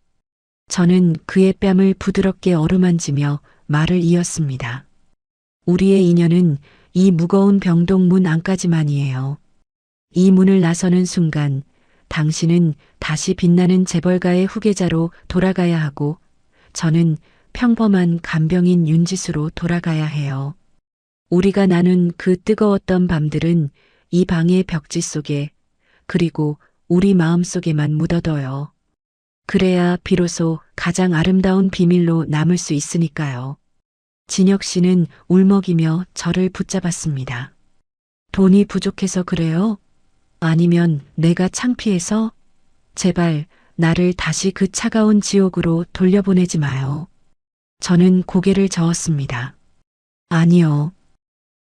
저는 그의 뺨을 부드럽게 어루만지며 말을 이었습니다. 우리의 인연은 이 무거운 병동 문 안까지만이에요. 이 문을 나서는 순간 당신은 다시 빛나는 재벌가의 후계자로 돌아가야 하고 저는 평범한 간병인 윤지수로 돌아가야 해요. 우리가 나눈 그 뜨거웠던 밤들은 이 방의 벽지 속에 그리고 우리 마음 속에만 묻어둬요. 그래야 비로소 가장 아름다운 비밀로 남을 수 있으니까요. 진혁 씨는 울먹이며 저를 붙잡았습니다. 돈이 부족해서 그래요? 아니면 내가 창피해서? 제발 나를 다시 그 차가운 지옥으로 돌려보내지 마요. 저는 고개를 저었습니다. 아니요.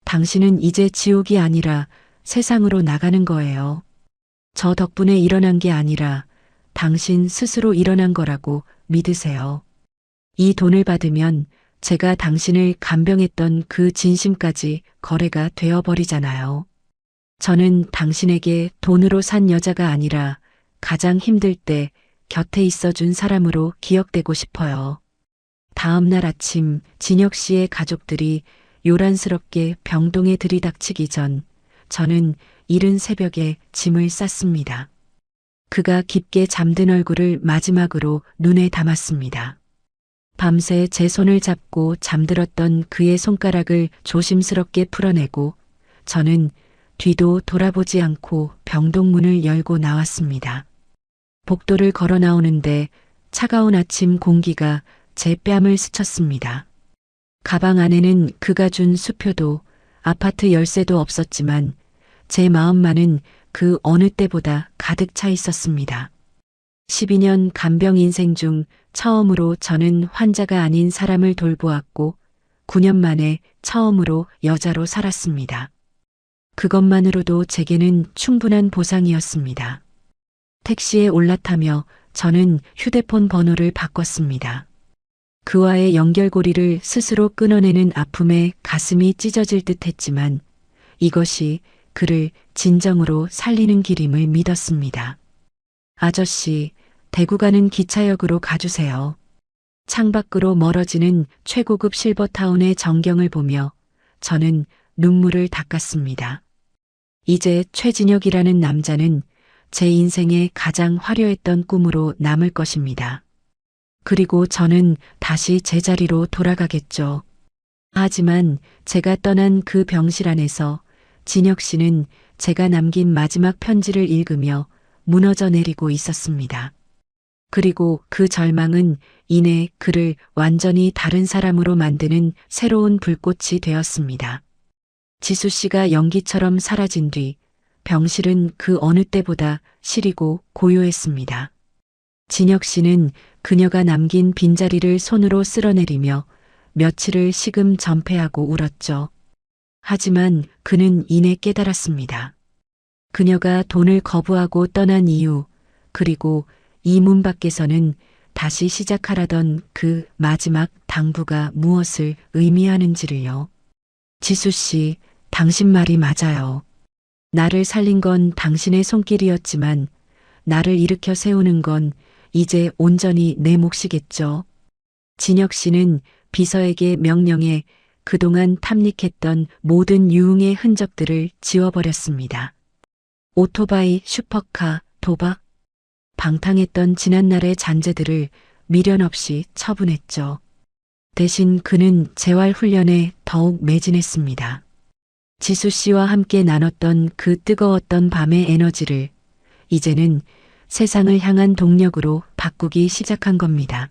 당신은 이제 지옥이 아니라 세상으로 나가는 거예요. 저 덕분에 일어난 게 아니라 당신 스스로 일어난 거라고 믿으세요. 이 돈을 받으면 제가 당신을 간병했던 그 진심까지 거래가 되어버리잖아요. 저는 당신에게 돈으로 산 여자가 아니라 가장 힘들 때 곁에 있어준 사람으로 기억되고 싶어요. 다음 날 아침 진혁 씨의 가족들이 요란스럽게 병동에 들이닥치기 전 저는 이른 새벽에 짐을 쌌습니다. 그가 깊게 잠든 얼굴을 마지막으로 눈에 담았습니다. 밤새 제 손을 잡고 잠들었던 그의 손가락을 조심스럽게 풀어내고 저는 뒤도 돌아보지 않고 병동 문을 열고 나왔습니다. 복도를 걸어 나오는데 차가운 아침 공기가 제 뺨을 스쳤습니다. 가방 안에는 그가 준 수표도 아파트 열쇠도 없었지만 제 마음만은 그 어느 때보다 가득 차 있었습니다. 12년 간병 인생 중 처음으로 저는 환자가 아닌 사람을 돌보았고 9년 만에 처음으로 여자로 살았습니다. 그것만으로도 제게는 충분한 보상이었습니다. 택시에 올라타며 저는 휴대폰 번호를 바꿨습니다. 그와의 연결고리를 스스로 끊어내는 아픔에 가슴이 찢어질 듯 했지만 이것이 그를 진정으로 살리는 길임을 믿었습니다. 아저씨, 대구 가는 기차역으로 가주세요. 창밖으로 멀어지는 최고급 실버타운의 전경을 보며 저는 눈물을 닦았습니다. 이제 최진혁이라는 남자는 제 인생의 가장 화려했던 꿈으로 남을 것입니다. 그리고 저는 다시 제자리로 돌아가겠죠. 하지만 제가 떠난 그 병실 안에서 진혁 씨는 제가 남긴 마지막 편지를 읽으며 무너져 내리고 있었습니다. 그리고 그 절망은 이내 그를 완전히 다른 사람으로 만드는 새로운 불꽃이 되었습니다. 지수 씨가 연기처럼 사라진 뒤 병실은 그 어느 때보다 시리고 고요했습니다. 진혁 씨는 그녀가 남긴 빈자리를 손으로 쓸어내리며 며칠을 식음 전폐하고 울었죠. 하지만 그는 이내 깨달았습니다. 그녀가 돈을 거부하고 떠난 이유, 그리고 이 문 밖에서는 다시 시작하라던 그 마지막 당부가 무엇을 의미하는지를요. 지수 씨, 당신 말이 맞아요. 나를 살린 건 당신의 손길이었지만 나를 일으켜 세우는 건 이제 온전히 내 몫이겠죠. 진혁 씨는 비서에게 명령해 그동안 탐닉했던 모든 유흥의 흔적들을 지워버렸습니다. 오토바이, 슈퍼카, 도박, 방탕했던 지난날의 잔재들을 미련 없이 처분했죠. 대신 그는 재활 훈련에 더욱 매진했습니다. 지수 씨와 함께 나눴던 그 뜨거웠던 밤의 에너지를 이제는 세상을 향한 동력으로 바꾸기 시작한 겁니다.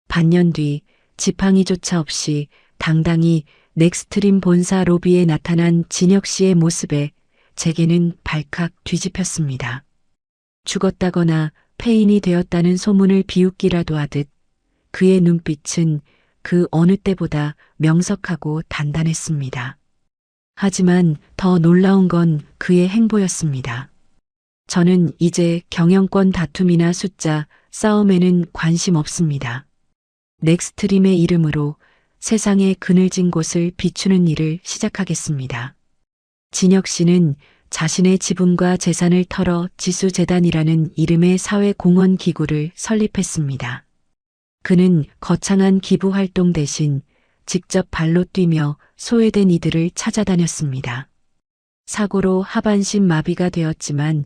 반년 뒤 지팡이조차 없이 당당히 넥스트림 본사 로비에 나타난 진혁 씨의 모습에 제게는 발칵 뒤집혔습니다. 죽었다거나 폐인이 되었다는 소문을 비웃기라도 하듯 그의 눈빛은 그 어느 때보다 명석하고 단단했습니다. 하지만 더 놀라운 건 그의 행보였습니다. 저는 이제 경영권 다툼이나 숫자, 싸움에는 관심 없습니다. 넥스트림의 이름으로 세상의 그늘진 곳을 비추는 일을 시작하겠습니다. 진혁 씨는 자신의 지분과 재산을 털어 지수재단이라는 이름의 사회공헌 기구를 설립했습니다. 그는 거창한 기부 활동 대신 직접 발로 뛰며 소외된 이들을 찾아다녔습니다. 사고로 하반신 마비가 되었지만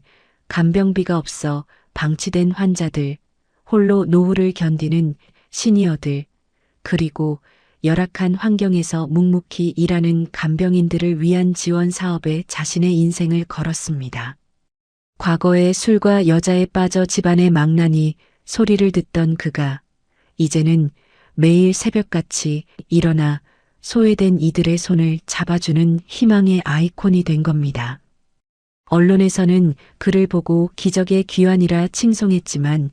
간병비가 없어 방치된 환자들, 홀로 노후를 견디는 시니어들, 그리고 열악한 환경에서 묵묵히 일하는 간병인들을 위한 지원 사업에 자신의 인생을 걸었습니다. 과거에 술과 여자에 빠져 집안의 망나니 소리를 듣던 그가 이제는 매일 새벽같이 일어나 소외된 이들의 손을 잡아주는 희망의 아이콘이 된 겁니다. 언론에서는 그를 보고 기적의 귀환이라 칭송했지만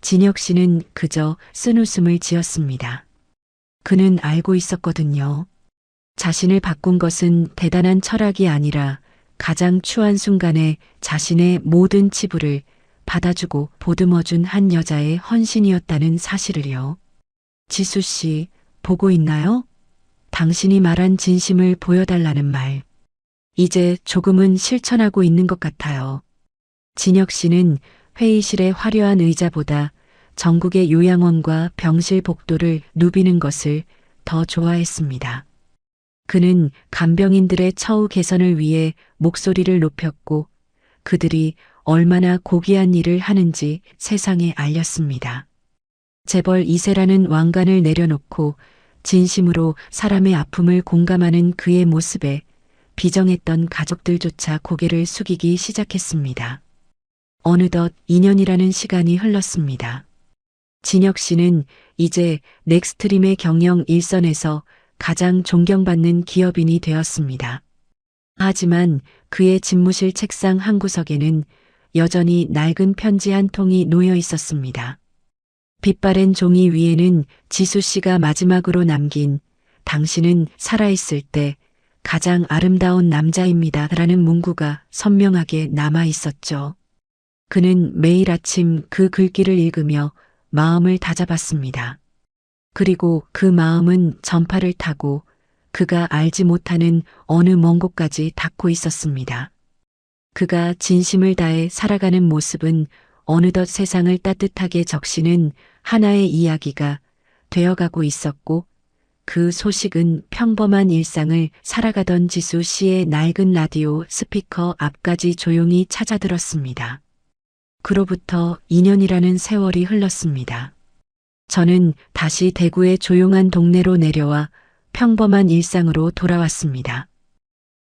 진혁 씨는 그저 쓴웃음을 지었습니다. 그는 알고 있었거든요. 자신을 바꾼 것은 대단한 철학이 아니라 가장 추한 순간에 자신의 모든 치부를 받아주고 보듬어준 한 여자의 헌신이었다는 사실을요. 지수 씨, 보고 있나요? 당신이 말한 진심을 보여달라는 말. 이제 조금은 실천하고 있는 것 같아요. 진혁 씨는 회의실의 화려한 의자보다 전국의 요양원과 병실 복도를 누비는 것을 더 좋아했습니다. 그는 간병인들의 처우 개선을 위해 목소리를 높였고 그들이 얼마나 고귀한 일을 하는지 세상에 알렸습니다. 재벌 2세라는 왕관을 내려놓고 진심으로 사람의 아픔을 공감하는 그의 모습에 비정했던 가족들조차 고개를 숙이기 시작했습니다. 어느덧 2년이라는 시간이 흘렀습니다. 진혁 씨는 이제 넥스트림의 경영 일선에서 가장 존경받는 기업인이 되었습니다. 하지만 그의 집무실 책상 한 구석에는 여전히 낡은 편지 한 통이 놓여 있었습니다. 빛바랜 종이 위에는 지수 씨가 마지막으로 남긴 당신은 살아있을 때 가장 아름다운 남자입니다. 라는 문구가 선명하게 남아 있었죠. 그는 매일 아침 그 글귀를 읽으며 마음을 다잡았습니다. 그리고 그 마음은 전파를 타고 그가 알지 못하는 어느 먼 곳까지 닿고 있었습니다. 그가 진심을 다해 살아가는 모습은 어느덧 세상을 따뜻하게 적시는 하나의 이야기가 되어가고 있었고 그 소식은 평범한 일상을 살아가던 지수 씨의 낡은 라디오 스피커 앞까지 조용히 찾아들었습니다. 그로부터 2년이라는 세월이 흘렀습니다. 저는 다시 대구의 조용한 동네로 내려와 평범한 일상으로 돌아왔습니다.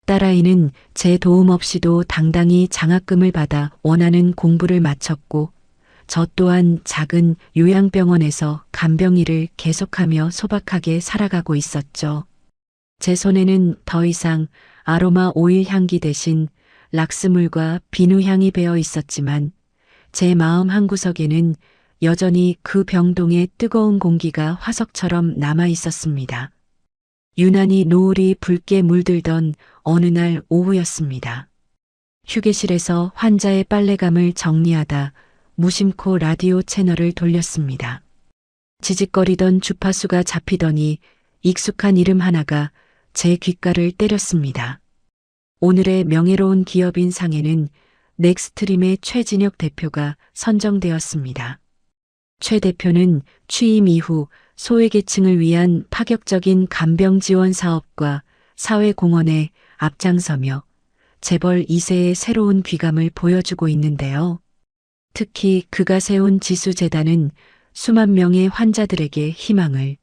딸아이는 제 도움 없이도 당당히 장학금을 받아 원하는 공부를 마쳤고 저 또한 작은 요양병원에서 간병 일을 계속하며 소박하게 살아가고 있었죠. 제 손에는 더 이상 아로마 오일 향기 대신 락스물과 비누 향이 배어 있었지만 제 마음 한구석에는 여전히 그 병동의 뜨거운 공기가 화석처럼 남아 있었습니다. 유난히 노을이 붉게 물들던 어느 날 오후였습니다. 휴게실에서 환자의 빨래감을 정리하다 무심코 라디오 채널을 돌렸습니다. 지직거리던 주파수가 잡히더니 익숙한 이름 하나가 제 귓가를 때렸습니다. 오늘의 명예로운 기업인 상에는 넥스트림의 최진혁 대표가 선정되었습니다. 최 대표는 취임 이후 소외계층을 위한 파격적인 간병 지원 사업과 사회공헌에 앞장서며 재벌 2세의 새로운 귀감을 보여주고 있는데요. 특히 그가 세운 지수재단은 수만 명의 환자들에게 희망을.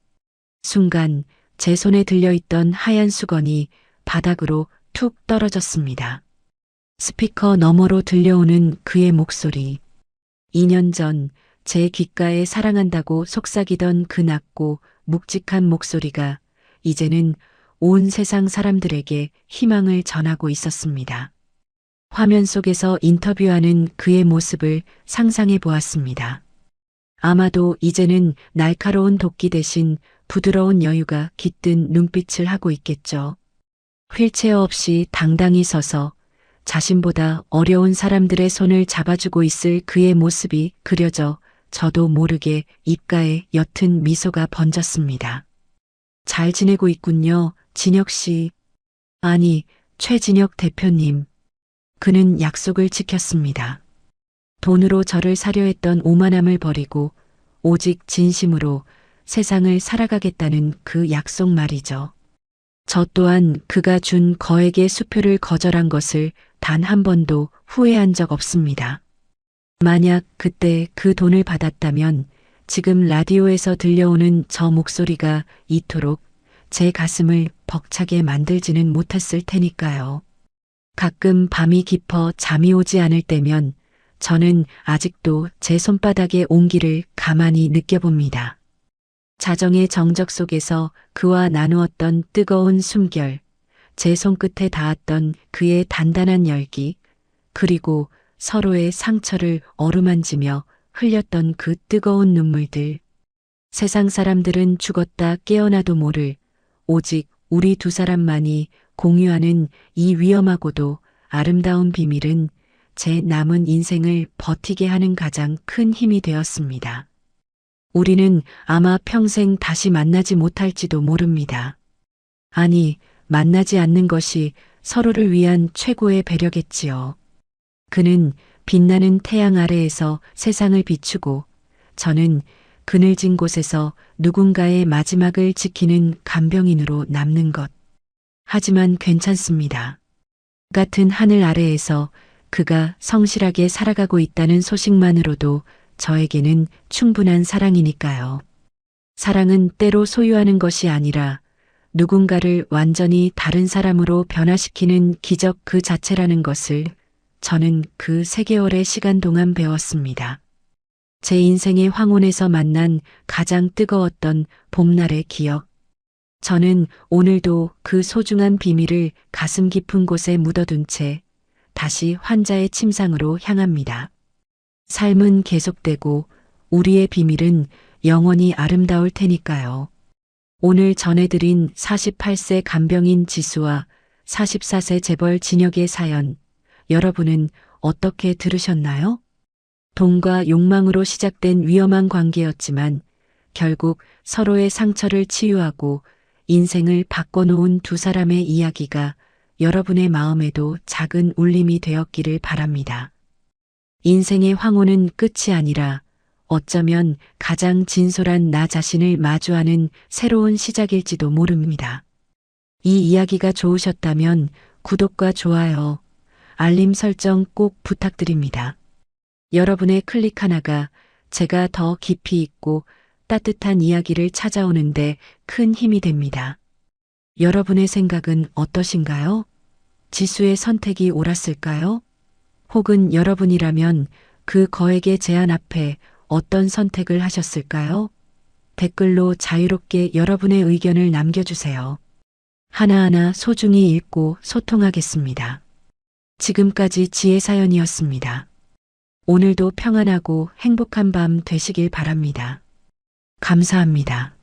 순간 제 손에 들려있던 하얀 수건이 바닥으로 툭 떨어졌습니다. 스피커 너머로 들려오는 그의 목소리. 2년 전 제 귓가에 사랑한다고 속삭이던 그 낮고 묵직한 목소리가 이제는 온 세상 사람들에게 희망을 전하고 있었습니다. 화면 속에서 인터뷰하는 그의 모습을 상상해 보았습니다. 아마도 이제는 날카로운 도끼 대신 부드러운 여유가 깃든 눈빛을 하고 있겠죠. 휠체어 없이 당당히 서서 자신보다 어려운 사람들의 손을 잡아주고 있을 그의 모습이 그려져 저도 모르게 입가에 옅은 미소가 번졌습니다. 잘 지내고 있군요, 진혁 씨. 아니, 최진혁 대표님. 그는 약속을 지켰습니다. 돈으로 저를 사려 했던 오만함을 버리고 오직 진심으로 세상을 살아가겠다는 그 약속 말이죠. 저 또한 그가 준 거액의 수표를 거절한 것을 단 한 번도 후회한 적 없습니다. 만약 그때 그 돈을 받았다면 지금 라디오에서 들려오는 저 목소리가 이토록 제 가슴을 벅차게 만들지는 못했을 테니까요. 가끔 밤이 깊어 잠이 오지 않을 때면 저는 아직도 제 손바닥의 온기를 가만히 느껴봅니다. 자정의 정적 속에서 그와 나누었던 뜨거운 숨결, 제 손끝에 닿았던 그의 단단한 열기, 그리고 서로의 상처를 어루만지며 흘렸던 그 뜨거운 눈물들. 세상 사람들은 죽었다 깨어나도 모를 오직 우리 두 사람만이 공유하는 이 위험하고도 아름다운 비밀은 제 남은 인생을 버티게 하는 가장 큰 힘이 되었습니다. 우리는 아마 평생 다시 만나지 못할지도 모릅니다. 아니, 만나지 않는 것이 서로를 위한 최고의 배려겠지요. 그는 빛나는 태양 아래에서 세상을 비추고 저는 그늘진 곳에서 누군가의 마지막을 지키는 간병인으로 남는 것. 하지만 괜찮습니다. 같은 하늘 아래에서 그가 성실하게 살아가고 있다는 소식만으로도 저에게는 충분한 사랑이니까요. 사랑은 때로 소유하는 것이 아니라 누군가를 완전히 다른 사람으로 변화시키는 기적 그 자체라는 것을 저는 그 3개월의 시간 동안 배웠습니다. 제 인생의 황혼에서 만난 가장 뜨거웠던 봄날의 기억. 저는 오늘도 그 소중한 비밀을 가슴 깊은 곳에 묻어둔 채 다시 환자의 침상으로 향합니다. 삶은 계속되고 우리의 비밀은 영원히 아름다울 테니까요. 오늘 전해드린 48세 간병인 지수와 44세 재벌 진혁의 사연, 여러분은 어떻게 들으셨나요? 돈과 욕망으로 시작된 위험한 관계였지만 결국 서로의 상처를 치유하고 인생을 바꿔놓은 두 사람의 이야기가 여러분의 마음에도 작은 울림이 되었기를 바랍니다. 인생의 황혼은 끝이 아니라 어쩌면 가장 진솔한 나 자신을 마주하는 새로운 시작일지도 모릅니다. 이 이야기가 좋으셨다면 구독과 좋아요, 알림 설정 꼭 부탁드립니다. 여러분의 클릭 하나가 제가 더 깊이 있고 따뜻한 이야기를 찾아오는데 큰 힘이 됩니다. 여러분의 생각은 어떠신가요? 지수의 선택이 옳았을까요? 혹은 여러분이라면 그 거액의 제안 앞에 어떤 선택을 하셨을까요? 댓글로 자유롭게 여러분의 의견을 남겨주세요. 하나하나 소중히 읽고 소통하겠습니다. 지금까지 지혜사연이었습니다. 오늘도 평안하고 행복한 밤 되시길 바랍니다. 감사합니다.